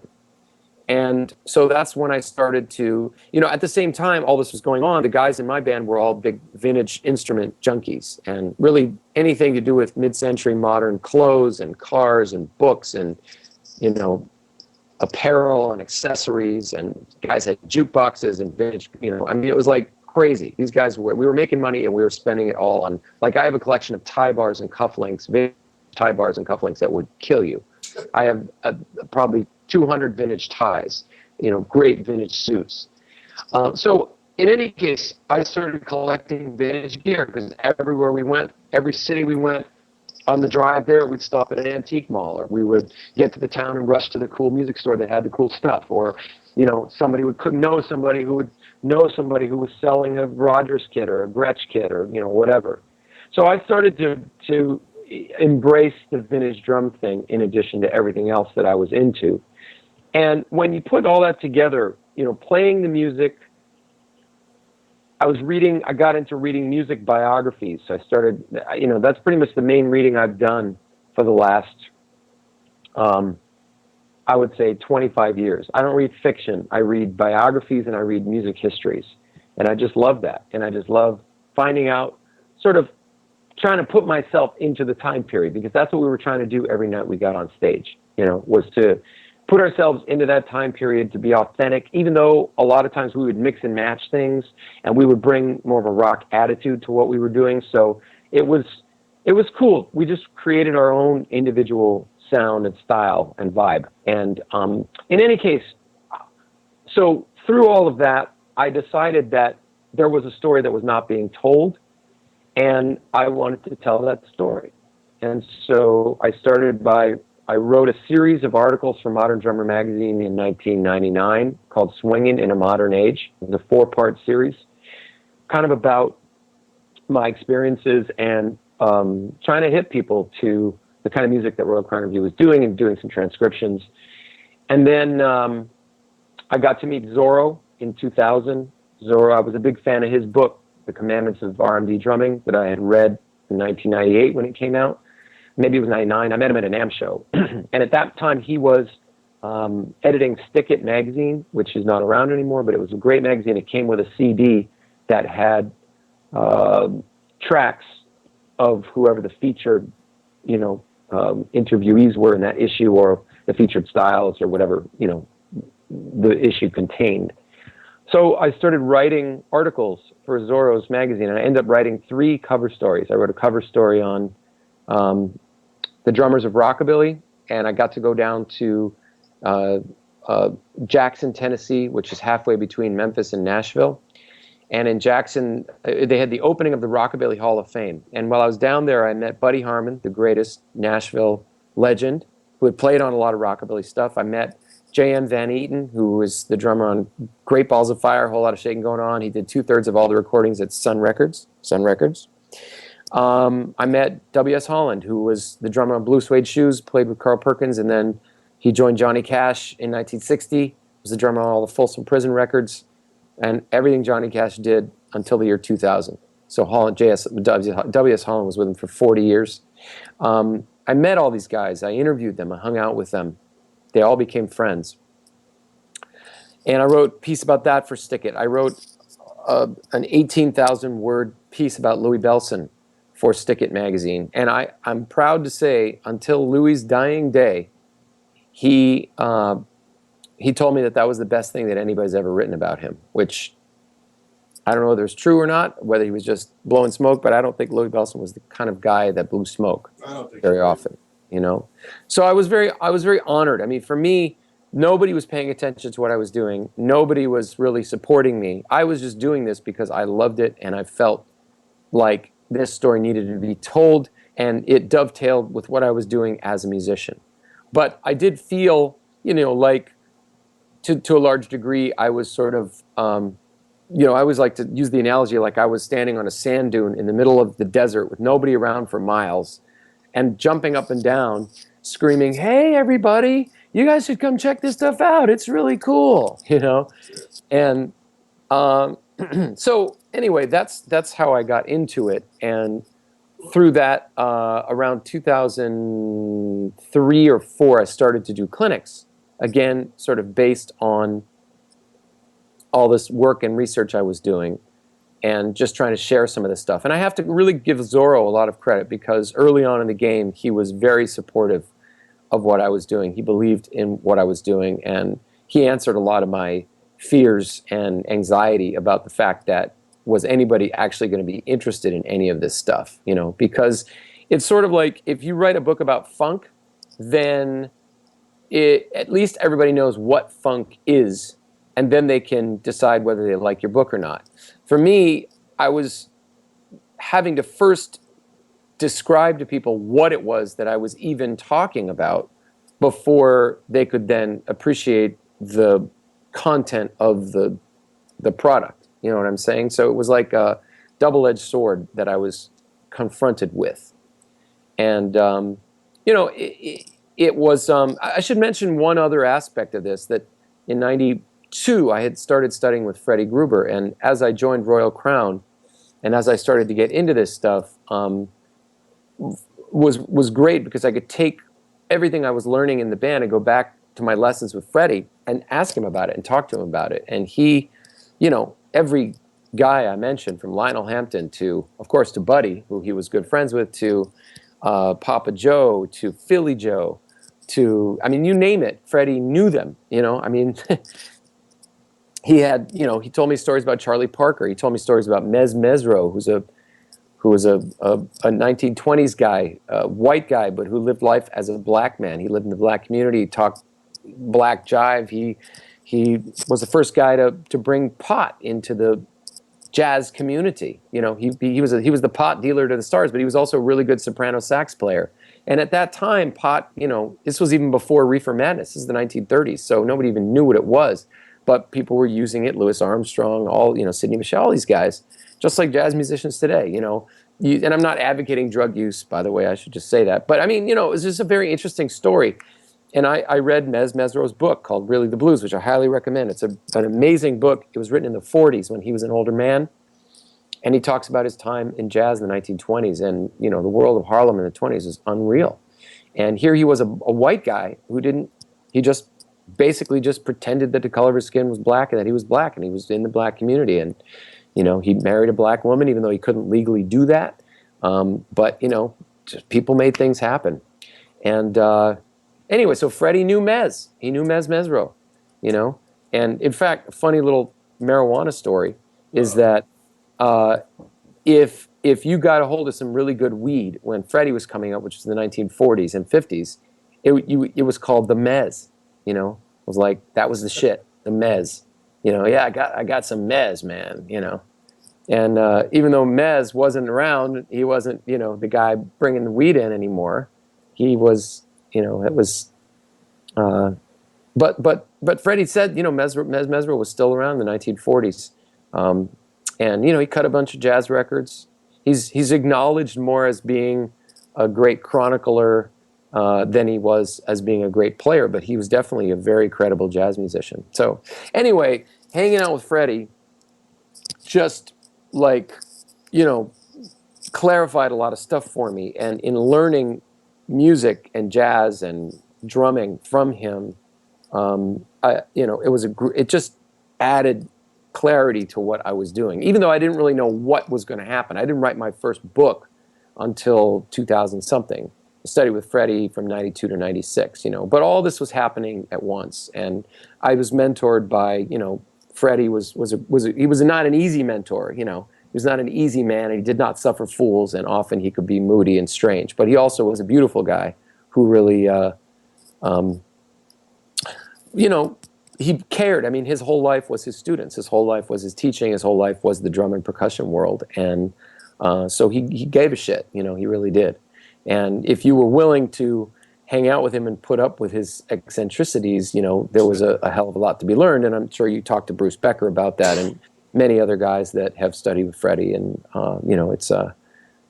And so that's when I started to, at the same time all this was going on, the guys in my band were all big vintage instrument junkies, and really anything to do with mid-century modern clothes and cars and books and, apparel and accessories, and guys had jukeboxes and vintage, it was like crazy. These guys we were making money and we were spending it all on, like, I have a collection of tie bars and cufflinks, vintage tie bars and cufflinks that would kill you. I have probably 200 vintage ties, great vintage suits. So in any case, I started collecting vintage gear because everywhere we went, every city we went, on the drive there, we'd stop at an antique mall, or we would get to the town and rush to the cool music store that had the cool stuff, or, somebody could know somebody who would know somebody who was selling a Rogers kit or a Gretsch kit or, whatever. So I started to embrace the vintage drum thing in addition to everything else that I was into. And when you put all that together, playing the music, I got into reading music biographies. So I started, that's pretty much the main reading I've done for the last, I would say 25 years. I don't read fiction. I read biographies and I read music histories. And I just love that. And I just love finding out, sort of trying to put myself into the time period, because that's what we were trying to do every night we got on stage, was to put ourselves into that time period, to be authentic, even though a lot of times we would mix and match things and we would bring more of a rock attitude to what we were doing. So it was cool. We just created our own individual sound and style and vibe. And in any case, so through all of that, I decided that there was a story that was not being told, and I wanted to tell that story. And so I wrote a series of articles for Modern Drummer magazine in 1999 called Swinging in a Modern Age. It was a 4-part series, kind of about my experiences and trying to hit people to the kind of music that Royal Crown Review was doing, and doing some transcriptions. And then I got to meet Zorro in 2000. Zorro, I was a big fan of his book, The Commandments of R&B Drumming, that I had read in 1998 when it came out. Maybe it was 99. I met him at an AM show. And at that time, he was editing Stick It magazine, which is not around anymore, but it was a great magazine. It came with a CD that had tracks of whoever the featured, interviewees were in that issue, or the featured styles, or whatever, the issue contained. So I started writing articles for Zorro's magazine, and I ended up writing 3 cover stories. I wrote a cover story on the drummers of rockabilly, and I got to go down to Jackson, Tennessee, which is halfway between Memphis and Nashville. And in Jackson, they had the opening of the Rockabilly Hall of Fame. And while I was down there, I met Buddy Harmon, the greatest Nashville legend, who had played on a lot of rockabilly stuff. I met J.M. Van Eaton, who was the drummer on Great Balls of Fire, a whole lot of shaking going on. He did 2/3 of all the recordings at Sun Records. I met W.S. Holland, who was the drummer on Blue Suede Shoes, played with Carl Perkins, and then he joined Johnny Cash in 1960, was the drummer on all the Folsom Prison records. and everything Johnny Cash did until the year 2000. So W.S. Holland was with him for 40 years. I met all these guys. I interviewed them. I hung out with them. They all became friends. And I wrote a piece about that for Stick It. I wrote an 18,000 word piece about Louis Bellson for Stick It magazine. And I'm proud to say, until Louis's dying day, he told me that was the best thing that anybody's ever written about him, which I don't know whether it's true or not, whether he was just blowing smoke, but I don't think Louis Bellson was the kind of guy that blew smoke very often, you know? So I was very honored. I mean, for me, nobody was paying attention to what I was doing. Nobody was really supporting me. I was just doing this because I loved it, and I felt like this story needed to be told, and it dovetailed with what I was doing as a musician. But I did feel, you know, like to a large degree, I was sort of, you know, I always like to use the analogy like I was standing on a sand dune in the middle of the desert with nobody around for miles, and jumping up and down, screaming, "Hey, everybody, you guys should come check this stuff out. It's really cool," you know? And so anyway, that's how I got into it. And through that, around 2003 or 4, I started to do clinics, again, sort of based on all this work and research I was doing, and just trying to share some of this stuff. And I have to really give Zorro a lot of credit, because early on in the game, he was very supportive of what I was doing. He believed in what I was doing, and he answered a lot of my fears and anxiety about the fact that was anybody actually going to be interested in any of this stuff, you know? Because it's sort of like, if you write a book about funk, then at least everybody knows what funk is, and then they can decide whether they like your book or not. For me, I was having to first describe to people what it was that I was even talking about before they could then appreciate the content of the product. You know what I'm saying? So it was like a double-edged sword that I was confronted with. And, you know, it was, I should mention one other aspect of this, that in 92, I had started studying with Freddie Gruber, and as I joined Royal Crown, and as I started to get into this stuff, was great, because I could take everything I was learning in the band and go back to my lessons with Freddie and ask him about it and talk to him about it. And he, you know, every guy I mentioned, from Lionel Hampton to, of course, to Buddy, who he was good friends with, to Papa Joe, to Philly Joe, to, I mean, you name it, Freddie knew them, you know? I mean, he had, you know, he told me stories about Charlie Parker. He told me stories about Mez Mesro, who was a 1920s guy, a white guy, but who lived life as a black man. He lived in the black community. He talked black jive. He was the first guy to bring pot into the jazz community. You know, he was the pot dealer to the stars, but he was also a really good soprano sax player. And at that time, pot, you know, this was even before Reefer Madness. This is the 1930s, so nobody even knew what it was. But people were using it. Louis Armstrong, all, you know, Sidney Michel, all these guys, just like jazz musicians today, you know. And I'm not advocating drug use, by the way, I should just say that. But I mean, you know, it's just a very interesting story. And I read Mez Mesro's book called Really the Blues, which I highly recommend. It's an amazing book. It was written in the 40s when he was an older man. And he talks about his time in jazz in the 1920s. And, you know, the world of Harlem in the 20s is unreal. And here he was a white guy who he just basically just pretended that the color of his skin was black and that he was black and he was in the black community. And, you know, he married a black woman even though he couldn't legally do that. But, you know, just people made things happen. And anyway, so Freddie knew Mez. He knew Mez Mesro, you know. And in fact, a funny little marijuana story is that if you got a hold of some really good weed when Freddie was coming up, which was in the 1940s and 50s, it was called the Mez. You know, it was like, that was the shit, the Mez. You know, yeah, I got some Mez, man, you know. And even though Mez wasn't around, he wasn't, you know, the guy bringing the weed in anymore. He was, you know, it was, but Freddie said, you know, Mez Mesro was still around in the 1940s. And, you know, he cut a bunch of jazz records. He's acknowledged more as being a great chronicler than he was as being a great player, but he was definitely a very credible jazz musician. So anyway, hanging out with Freddie, just like, you know, clarified a lot of stuff for me. And in learning music and jazz and drumming from him, it just added clarity to what I was doing, even though I didn't really know what was going to happen. I didn't write my first book until 2000 something. I studied with Freddie from 92 to 96, but all this was happening at once. And I was mentored by, Freddie he was not an easy mentor, he was not an easy man, and he did not suffer fools, and often he could be moody and strange, but he also was a beautiful guy who really, he cared. I mean, his whole life was his students. His whole life was his teaching. His whole life was the drum and percussion world. And so he gave a shit, he really did. And if you were willing to hang out with him and put up with his eccentricities, there was a hell of a lot to be learned. And I'm sure you talked to Bruce Becker about that and many other guys that have studied with Freddie. And,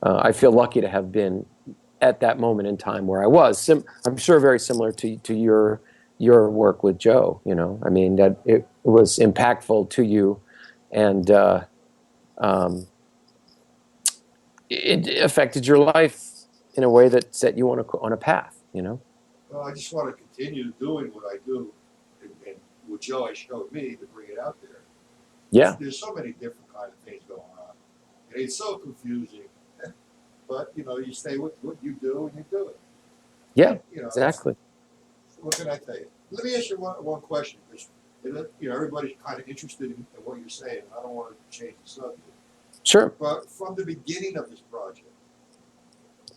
I feel lucky to have been at that moment in time where I was. I'm sure very similar to your work with Joe, I mean, that it was impactful to you, and it affected your life in a way that set you on a path, Well, I just want to continue doing what I do, and what Joe has showed me to bring it out there. Yeah. There's so many different kind of things going on. And it's so confusing, but you stay with what you do and you do it. Yeah, exactly. What can I tell you? Let me ask you one question, because everybody's kind of interested in what you're saying. I don't want to change the subject. Sure. But from the beginning of this project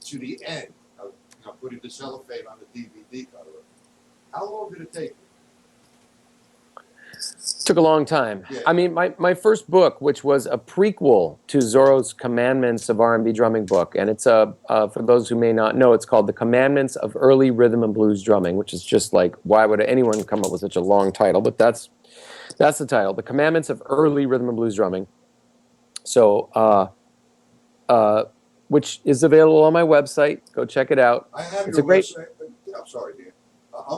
to the end of putting the cellophane on the DVD cover, how long did it take you? Took a long time. Yeah. I mean, my first book, which was a prequel to Zorro's Commandments of R&B Drumming book, and it's for those who may not know, it's called The Commandments of Early Rhythm and Blues Drumming, which is just like, why would anyone come up with such a long title? But that's the title, The Commandments of Early Rhythm and Blues Drumming. So, which is available on my website. Go check it out. I have it's your a great website. I'm sorry, Dan.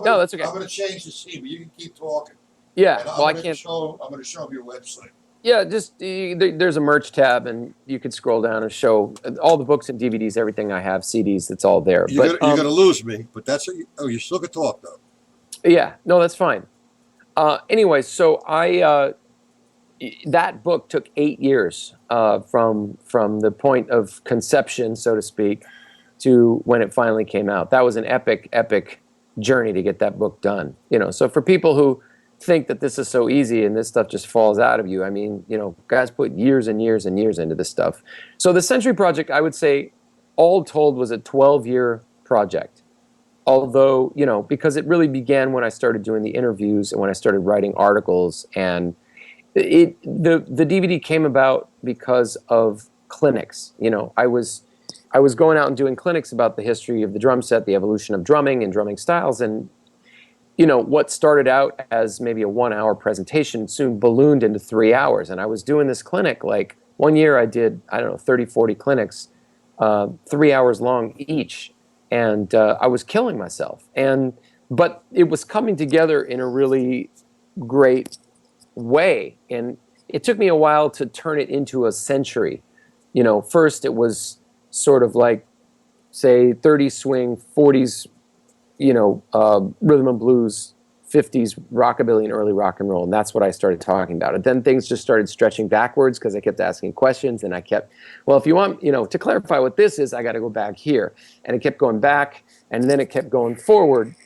No, that's okay. I'm going to change the scene, but you can keep talking. Yeah, And well, I can't. I'm going to show them your website. Yeah, just there's a merch tab, and you could scroll down and show all the books and DVDs, everything I have, CDs. It's all there. You're going to lose me, but that's you still can talk though. Yeah, no, that's fine. Anyway, so that book took 8 years from the point of conception, so to speak, to when it finally came out. That was an epic journey to get that book done. So for people who think that this is so easy and this stuff just falls out of you, I mean, guys put years and years and years into this stuff. So the Century Project, I would say, all told, was a 12-year project. Although, because it really began when I started doing the interviews and when I started writing articles, and the DVD came about because of clinics. I was going out and doing clinics about the history of the drum set, the evolution of drumming and drumming styles, and what started out as maybe a 1-hour presentation soon ballooned into 3 hours. And I was doing this clinic, like one year I did, 30, 40 clinics, 3 hours long each. And I was killing myself. But it was coming together in a really great way. And it took me a while to turn it into a century. First it was sort of like, say, 30s swing, 40s, rhythm and blues, 50s rockabilly and early rock and roll, and that's what I started talking about. And then things just started stretching backwards because I kept asking questions, and I kept, well, if you want, to clarify what this is, I got to go back here. And it kept going back, and then it kept going forward.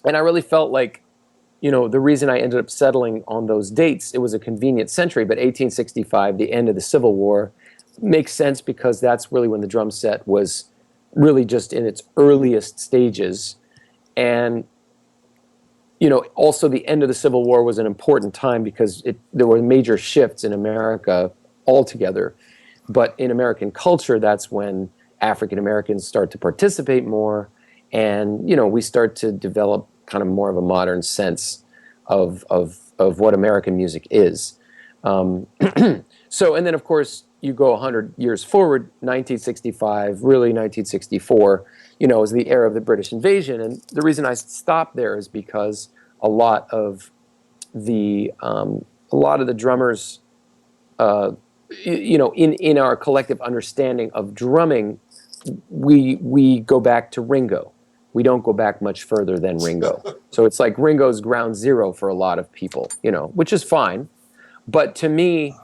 And I really felt like, the reason I ended up settling on those dates, it was a convenient century, but 1865, the end of the Civil War, makes sense because that's really when the drum set was really just in its earliest stages. And also the end of the Civil War was an important time because there were major shifts in America altogether. But in American culture, that's when African Americans start to participate more, and we start to develop kind of more of a modern sense of what American music is. So, and then of course you go 100 years forward, 1965, really 1964, is the era of the British invasion. And the reason I stopped there is because a lot of the drummers in our collective understanding of drumming, we go back to Ringo. We don't go back much further than Ringo. So it's like Ringo's ground zero for a lot of people, which is fine. But to me,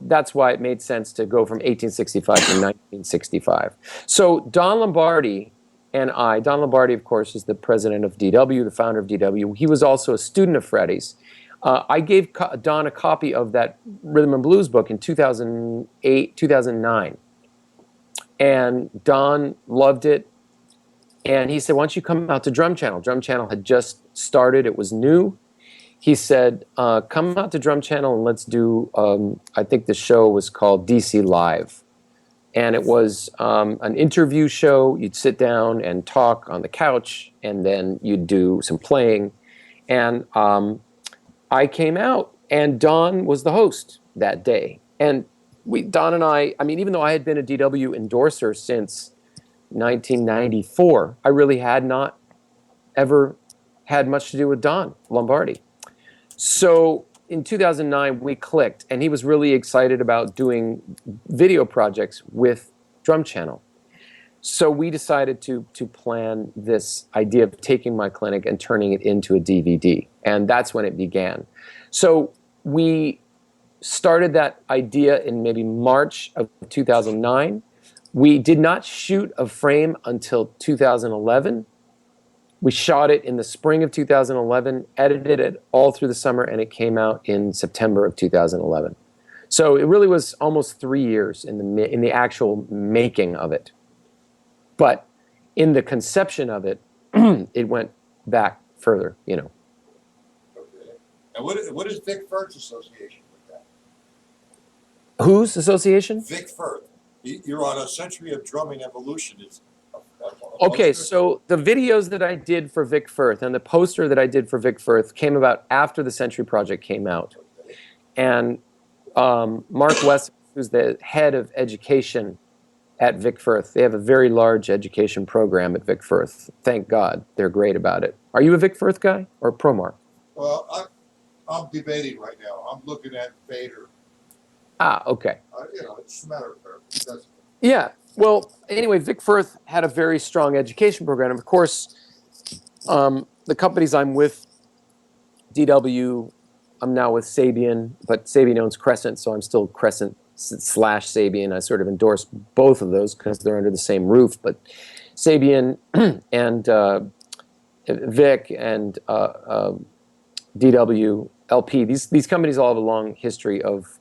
that's why it made sense to go from 1865 to 1965. So Don Lombardi and Don Lombardi, of course, is the president of DW, the founder of DW. He was also a student of Freddie's. I gave Don a copy of that rhythm and blues book in 2008, 2009. And Don loved it. And he said, why don't you come out to Drum Channel? Drum Channel had just started. It was new. He said, come out to Drum Channel and let's do, I think the show was called DC Live. And it was an interview show. You'd sit down and talk on the couch, and then you'd do some playing. And I came out, and Don was the host that day. And Don and I mean, even though I had been a DW endorser since 1994, I really had not ever had much to do with Don Lombardi. So in 2009, we clicked, and he was really excited about doing video projects with Drum Channel. So we decided to plan this idea of taking my clinic and turning it into a DVD, and that's when it began. So we started that idea in maybe March of 2009. We did not shoot a frame until 2011. We shot it in the spring of 2011, edited it all through the summer, and it came out in September of 2011. So it really was almost 3 years in the actual making of it. But in the conception of it, it went back further, Okay. And what is Vic Firth's association with that? Whose association? Vic Firth. You're on a Century of Drumming Evolution. Okay, so the videos that I did for Vic Firth and the poster that I did for Vic Firth came about after the Century Project came out. And Mark West, who's the head of education at Vic Firth, they have a very large education program at Vic Firth. Thank God, they're great about it. Are you a Vic Firth guy or pro Mark? Well, I'm debating right now. I'm looking at Vader. Ah, okay. It's a matter of preference. Yeah. Well, anyway, Vic Firth had a very strong education program. Of course, the companies I'm with, DW, I'm now with Sabian, but Sabian owns Crescent, so I'm still Crescent / Sabian. I sort of endorse both of those because they're under the same roof. But Sabian and Vic and DW, LP, these companies all have a long history of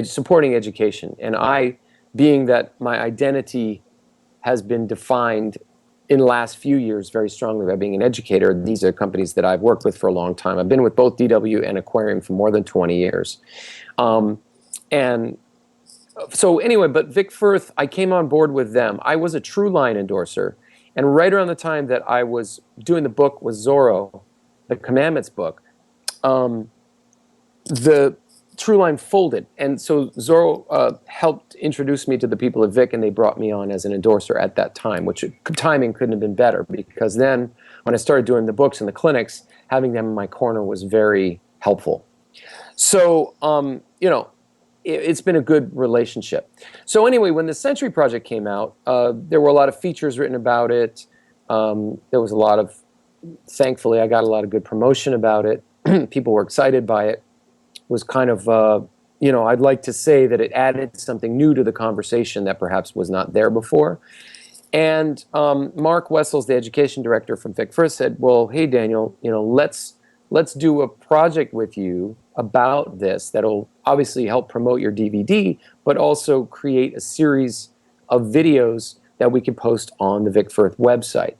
supporting education. And I, being that my identity has been defined in the last few years very strongly by being an educator, these are companies that I've worked with for a long time. I've been with both DW and Aquarium for more than 20 years. And so anyway, but Vic Firth, I came on board with them. I was a True Line endorser. And right around the time that I was doing the book with Zorro, the Commandments book, the True Line folded. And so Zorro helped introduce me to the people at Vic, and they brought me on as an endorser at that time, which timing couldn't have been better, because then when I started doing the books and the clinics, having them in my corner was very helpful. So, it's been a good relationship. So anyway, when the Century Project came out, there were a lot of features written about it. There was a lot of, thankfully, I got a lot of good promotion about it. People were excited by it. It was kind of, I'd like to say that it added something new to the conversation that perhaps was not there before. And Mark Wessels, the education director from Vic Firth, said, well, hey, Daniel, let's do a project with you about this that'll obviously help promote your DVD, but also create a series of videos that we can post on the Vic Firth website.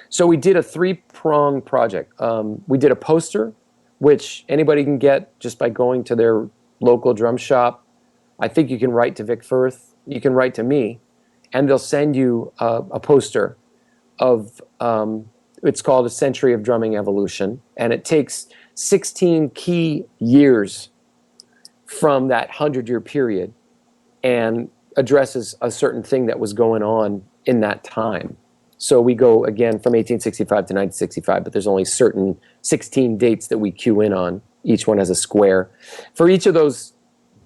So we did a 3-pronged project. We did a poster, which anybody can get just by going to their local drum shop. I think you can write to Vic Firth, you can write to me, and they'll send you a poster of, it's called A Century of Drumming Evolution, and it takes 16 key years from that 100-year period and addresses a certain thing that was going on in that time. So we go, again, from 1865 to 1965, but there's only certain 16 dates that we cue in on. Each one has a square. For each of those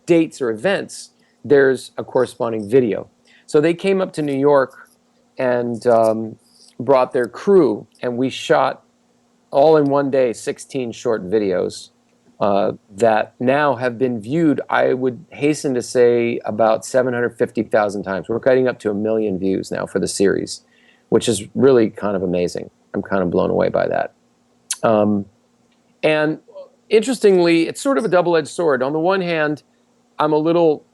dates or events, there's a corresponding video. So they came up to New York and brought their crew, and we shot all in one day 16 short videos that now have been viewed, I would hasten to say, about 750,000 times. We're getting up to 1 million views now for the series, which is really kind of amazing. I'm kind of blown away by that. And interestingly, it's sort of a double-edged sword. On the one hand, I'm a little...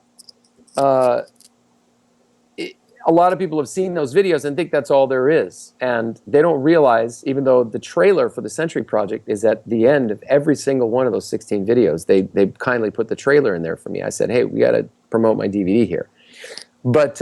a lot of people have seen those videos and think that's all there is. And they don't realize, even though the trailer for the Century Project is at the end of every single one of those 16 videos, they kindly put the trailer in there for me. I said, hey, we got to promote my DVD here. But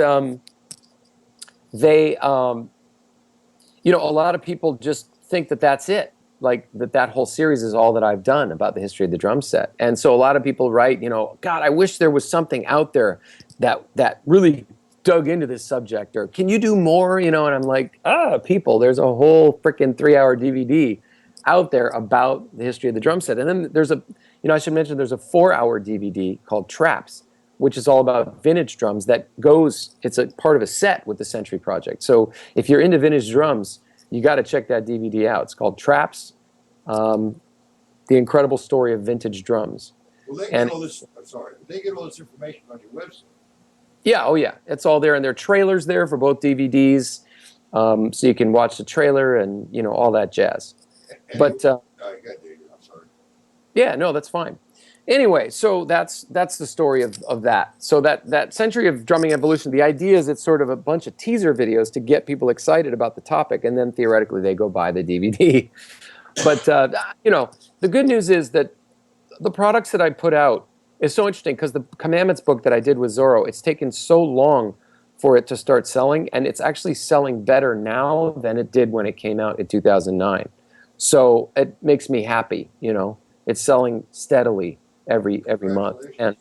they, you know, a lot of people just think that that's it. Like that whole series is all that I've done about the history of the drum set. And so a lot of people write, you know, God, I wish there was something out there that really dug into this subject, or can you do more, you know? And I'm like, people, there's a whole freaking 3-hour DVD out there about the history of the drum set. And then there's a, you know, I should mention there's a 4-hour DVD called Traps, which is all about vintage drums that goes, it's a part of a set with the Century Project. So if you're into vintage drums, you got to check that DVD out. It's called Traps, The Incredible Story of Vintage Drums. Well, they get all this, I'm sorry, they get all this information on your website. Yeah, oh yeah, it's all there, and there are trailers there for both DVDs, so you can watch the trailer and, you know, all that jazz. But I'm sorry. Yeah, no, that's fine. Anyway, so that's the story of that. So that Century of Drumming Evolution, the idea is it's sort of a bunch of teaser videos to get people excited about the topic, and then theoretically they go buy the DVD. But you know, the good news is that the products that I put out is so interesting, because the Commandments book that I did with Zorro, it's taken so long for it to start selling, and it's actually selling better now than it did when it came out in 2009. So it makes me happy, you know. It's selling steadily every month. And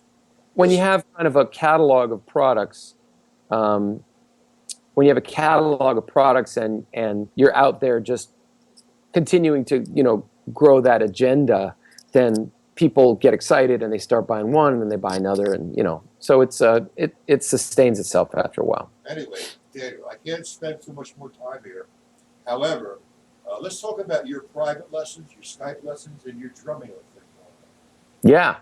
when you have kind of a catalog of products, and you're out there just continuing to, you know, grow that agenda, then people get excited and they start buying one and then they buy another, and, you know, so it's it sustains itself after a while. Anyway, Daniel, I can't spend too much more time here. However, let's talk about your private lessons, your Skype lessons, and your drumming lessons. Yeah.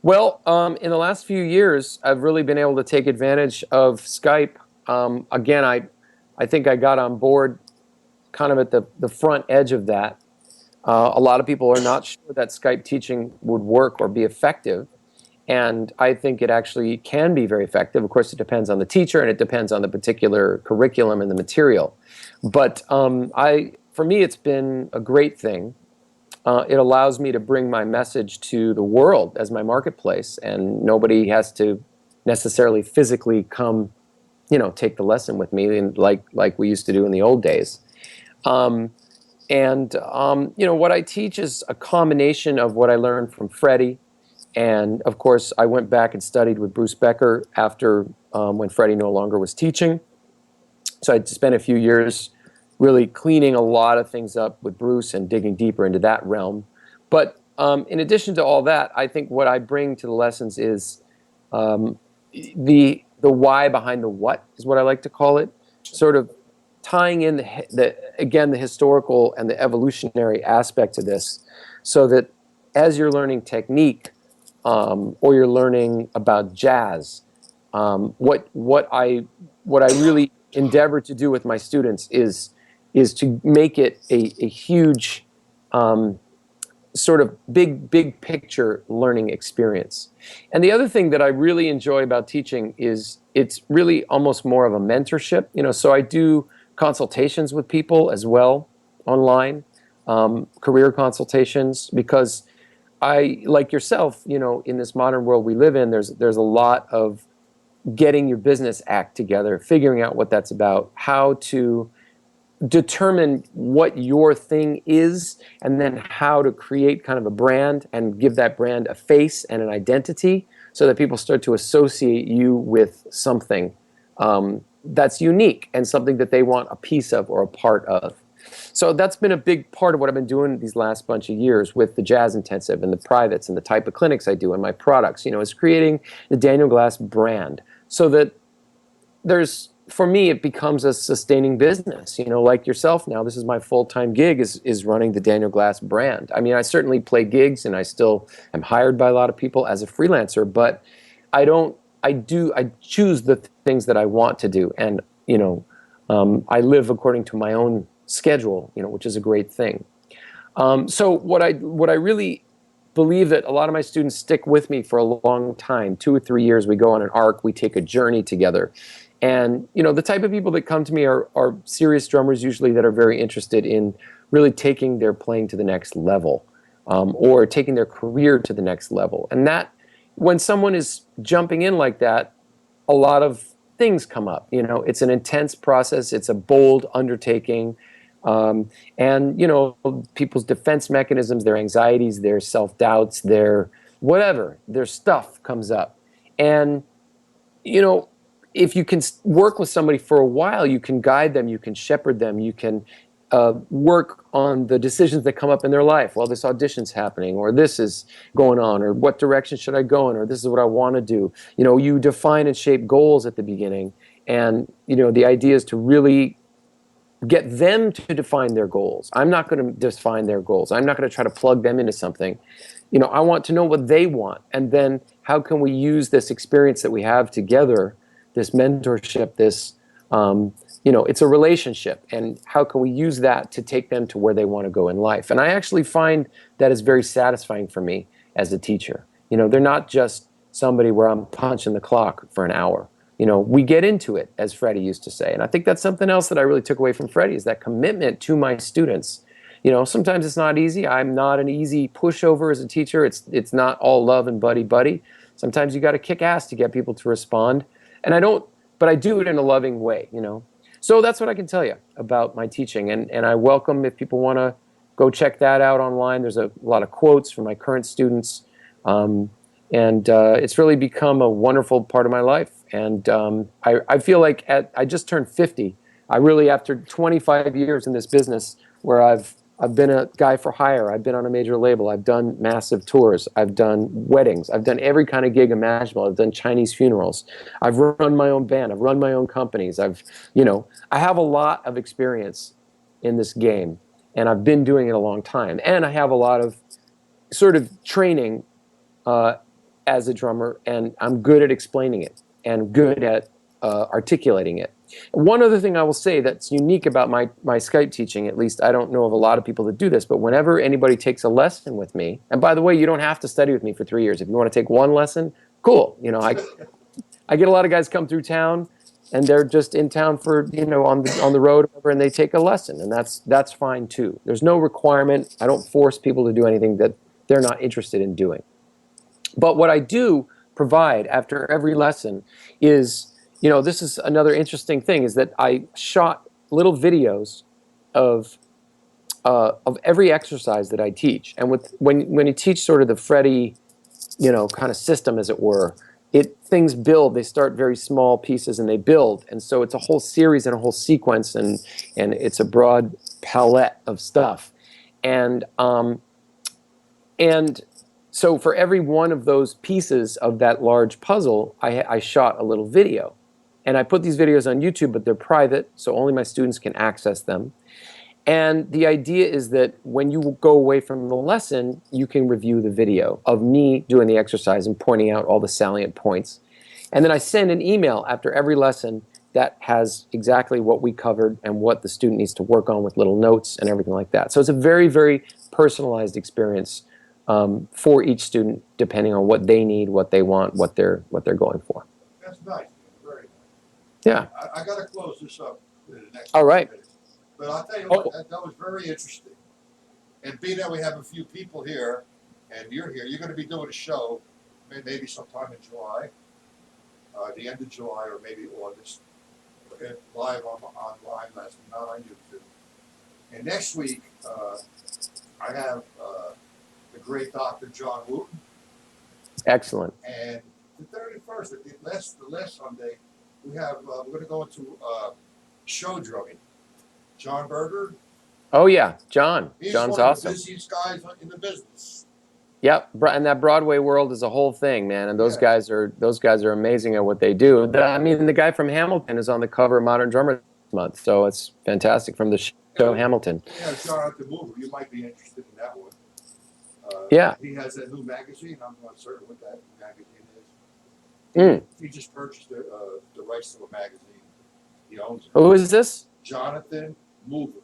Well, in the last few years, I've really been able to take advantage of Skype. Again, I think I got on board kind of at the front edge of that. A lot of people are not sure that Skype teaching would work or be effective, and I think it actually can be very effective. Of course, it depends on the teacher and it depends on the particular curriculum and the material. But for me, it's been a great thing. It allows me to bring my message to the world as my marketplace, and nobody has to necessarily physically come, you know, take the lesson with me, and like we used to do in the old days. You know, what I teach is a combination of what I learned from Freddie, and of course I went back and studied with Bruce Becker after when Freddie no longer was teaching. So I spent a few years really cleaning a lot of things up with Bruce and digging deeper into that realm. But in addition to all that, I think what I bring to the lessons is the why behind the what, is what I like to call it, sort of tying in the historical and the evolutionary aspect of this, so that as you're learning technique or you're learning about jazz, what I really endeavor to do with my students is to make it a huge sort of big picture learning experience. And the other thing that I really enjoy about teaching is it's really almost more of a mentorship. You know, so I do consultations with people as well online, career consultations, because I, like yourself, you know, in this modern world we live in, there's a lot of getting your business act together, figuring out what that's about, how to determine what your thing is, and then how to create kind of a brand and give that brand a face and an identity, so that people start to associate you with something that's unique and something that they want a piece of or a part of. So that's been a big part of what I've been doing these last bunch of years with the Jazz Intensive and the privates and the type of clinics I do and my products, is creating the Daniel Glass brand so that for me, it becomes a sustaining business, like yourself now. This is my full-time gig is running the Daniel Glass brand. I mean, I certainly play gigs and I still am hired by a lot of people as a freelancer, but I choose the things that I want to do. And, I live according to my own schedule, which is a great thing. So what I really believe that a lot of my students stick with me for a long time, 2 or 3 years. We go on an arc, we take a journey together. And, the type of people that come to me are serious drummers usually that are very interested in really taking their playing to the next level, or taking their career to the next level. And that, when someone is jumping in like that, a lot of things come up. It's an intense process. It's a bold undertaking. And, people's defense mechanisms, their anxieties, their self-doubts, their whatever, their stuff comes up. And, if you can work with somebody for a while, you can guide them, you can shepherd them, you can work on the decisions that come up in their life. Well, this audition's happening, or this is going on, or what direction should I go in, or this is what I want to do. You define and shape goals at the beginning. And, the idea is to really get them to define their goals. I'm not going to define their goals. I'm not going to try to plug them into something. I want to know what they want. And then how can we use this experience that we have together, this mentorship, this, it's a relationship. And how can we use that to take them to where they want to go in life? And I actually find that is very satisfying for me as a teacher. They're not just somebody where I'm punching the clock for an hour. We get into it, as Freddie used to say. And I think that's something else that I really took away from Freddie, is that commitment to my students. Sometimes it's not easy. I'm not an easy pushover as a teacher. It's not all love and buddy. Sometimes you got to kick ass to get people to respond. And but I do it in a loving way, So that's what I can tell you about my teaching. And I welcome if people want to go check that out online. There's a lot of quotes from my current students. And it's really become a wonderful part of my life. And I feel like I just turned 50. I really, after 25 years in this business where I've been a guy for hire, I've been on a major label, I've done massive tours, I've done weddings, I've done every kind of gig imaginable, I've done Chinese funerals, I've run my own band, I've run my own companies, I have a lot of experience in this game, and I've been doing it a long time. And I have a lot of sort of training as a drummer, and I'm good at explaining it and good at articulating it. One other thing I will say that's unique about my Skype teaching, at least I don't know of a lot of people that do this, but whenever anybody takes a lesson with me, and by the way, you don't have to study with me for 3 years. If you want to take one lesson, cool. I get a lot of guys come through town, and they're just in town for, on the road, and they take a lesson, and that's fine too. There's no requirement. I don't force people to do anything that they're not interested in doing. But what I do provide after every lesson is, this is another interesting thing, is that I shot little videos of every exercise that I teach. And when you teach sort of the Freddie, kind of system, as it were, things build. They start very small pieces and they build. And so it's a whole series and a whole sequence, and it's a broad palette of stuff. And so for every one of those pieces of that large puzzle, I shot a little video. And I put these videos on YouTube, but they're private, so only my students can access them. And the idea is that when you go away from the lesson, you can review the video of me doing the exercise and pointing out all the salient points. And then I send an email after every lesson that has exactly what we covered and what the student needs to work on, with little notes and everything like that. So it's a very, very personalized experience for each student, depending on what they need, what they want, what they're going for. That's nice. Very nice. Yeah. I got to close this up in the next All right. minutes. But I'll tell you what, that was very interesting. And being that we have a few people here, and you're here, you're going to be doing a show maybe sometime in July, the end of July or maybe August, live online, not on YouTube. And next week, I have the great Dr. John Wooten. Excellent. And the 31st, the last Sunday, we're going to go into show drumming. John Berger Oh yeah, John. He's John's one of the awesome. busiest guys in the business. Yep, and that Broadway world is a whole thing, man. And those Yeah. guys are amazing at what they do. I mean, the guy from Hamilton is on the cover of Modern Drummer this month, so it's fantastic from the show Hamilton. Yeah, Jonathan Mover. You might be interested in that one. Yeah. He has that new magazine. I'm not certain what that magazine is. Mm. He just purchased the rights to a magazine. He owns it. Who is this? Jonathan Mover.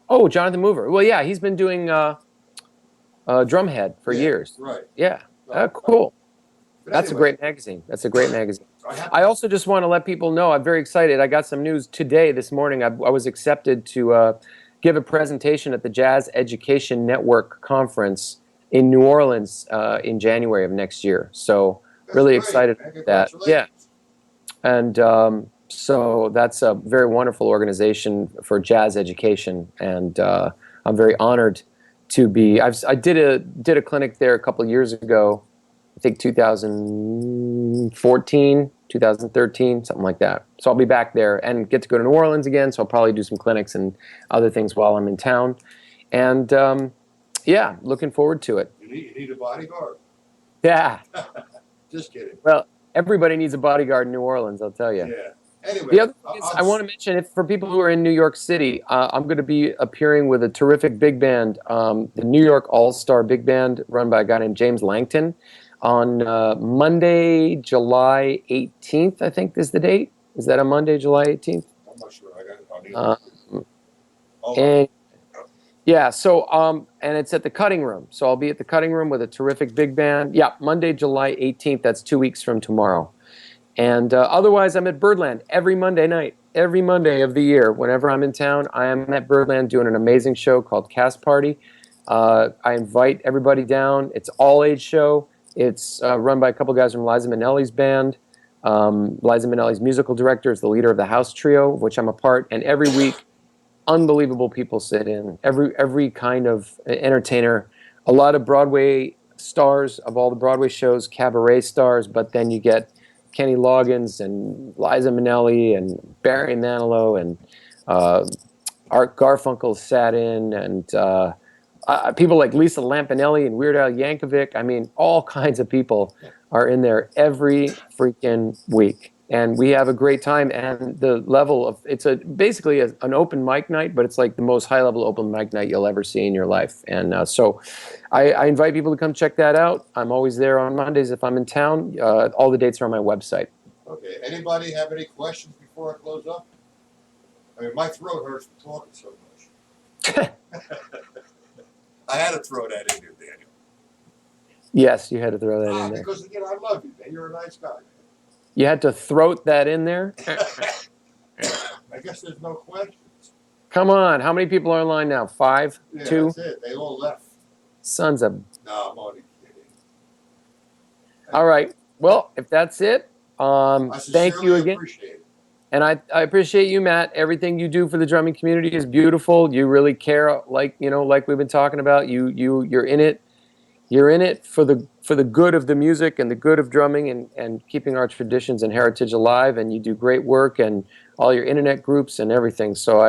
Oh, Jonathan Mover. Well, yeah, he's been doing Drumhead for years. Right. Yeah. Cool. But That's anyway, a great magazine. That's a great magazine. I I also just want to let people know I'm very excited. I got some news today, this morning. I was accepted to give a presentation at the Jazz Education Network conference in New Orleans in January of next year. So really excited about that. Yeah. And so that's a very wonderful organization for jazz education. And I'm very honored to be. I did a clinic there a couple of years ago. I think 2014, 2013, something like that. So I'll be back there and get to go to New Orleans again. So I'll probably do some clinics and other things while I'm in town. And yeah, looking forward to it. You need a bodyguard. Yeah. Just kidding. Well, everybody needs a bodyguard in New Orleans, I'll tell you. Yeah. Anyway, The other thing is, I want to mention, if for people who are in New York City, I'm going to be appearing with a terrific big band, the New York All-Star Big Band, run by a guy named James Langton, on Monday, July 18th, I think is the date. Is that a Monday, July 18th? I'm not sure. I got it on the And yeah, so and it's at the Cutting Room. So I'll be at the Cutting Room with a terrific big band. Yeah, Monday, July 18th. That's 2 weeks from tomorrow. And otherwise, I'm at Birdland every Monday night, every Monday of the year. Whenever I'm in town, I am at Birdland doing an amazing show called Cast Party. I invite everybody down. It's all-age show. It's run by a couple guys from Liza Minnelli's band. Liza Minnelli's musical director is the leader of the House Trio, of which I'm a part. And every week, unbelievable people sit in. Every kind of entertainer. A lot of Broadway stars of all the Broadway shows, cabaret stars, but then you get Kenny Loggins and Liza Minnelli and Barry Manilow and Art Garfunkel sat in, and people like Lisa Lampanelli and Weird Al Yankovic. I mean, all kinds of people are in there every freaking week. And we have a great time, and the level of it's basically an open mic night, but it's like the most high level open mic night you'll ever see in your life. And so I invite people to come check that out. I'm always there on Mondays if I'm in town. All the dates are on my website. Okay. Anybody have any questions before I close up? I mean, my throat hurts from talking so much. I had to throw that in there, Daniel. Yes, you had to throw that in there. Because again, I love you, man. You're a nice guy. You had to throat that in there? I guess there's no questions. Come on. How many people are online now? 5? Yeah, 2? that's it. They all left. Sons of... No, I'm only kidding. All right. Well, if that's it, I thank you again. Appreciate it. And I appreciate you, Matt. Everything you do for the drumming community is beautiful. You really care, like we've been talking about. You're in it. You're in it for the good of the music and the good of drumming and keeping our traditions and heritage alive. And you do great work and all your internet groups and everything. So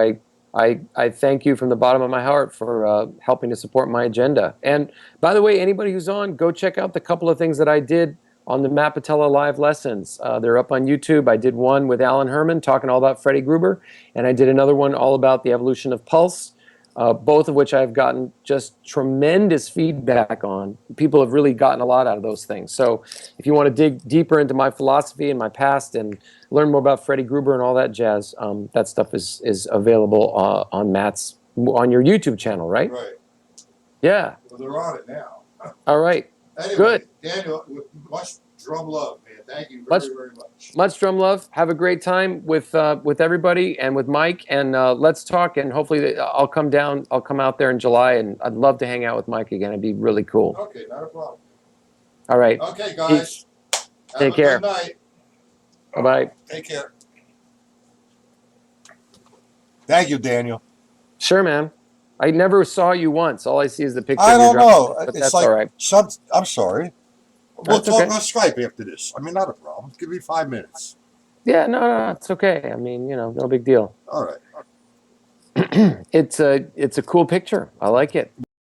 I thank you from the bottom of my heart for helping to support my agenda. And by the way, anybody who's on, go check out the couple of things that I did on the Matt Patella live lessons. They're up on YouTube. I did one with Alan Herman talking all about Freddie Gruber, and I did another one all about the evolution of pulse. Both of which I've gotten just tremendous feedback on. People have really gotten a lot out of those things. So if you want to dig deeper into my philosophy and my past and learn more about Freddie Gruber and all that jazz, that stuff is available on your YouTube channel, right? Right. Yeah. Well, they're on it now. All right. Anyway, Good. Daniel, with much drum love, man. Thank you very much. Much drum love. Have a great time with everybody and with Mike, and let's talk. And hopefully, I'll come down. I'll come out there in July, and I'd love to hang out with Mike again. It'd be really cool. Okay, not a problem. All right. Okay, guys. Take care. Good night. Bye bye. Take care. Thank you, Daniel. Sure, man. I never saw you once. All I see is the picture. I of your don't know. But It's that's like all right. I'm sorry. We'll That's talk okay. on Skype after this. I mean, not a problem. Give me 5 minutes. Yeah, no, it's okay. I mean, no big deal. All right. It's a cool picture. I like it.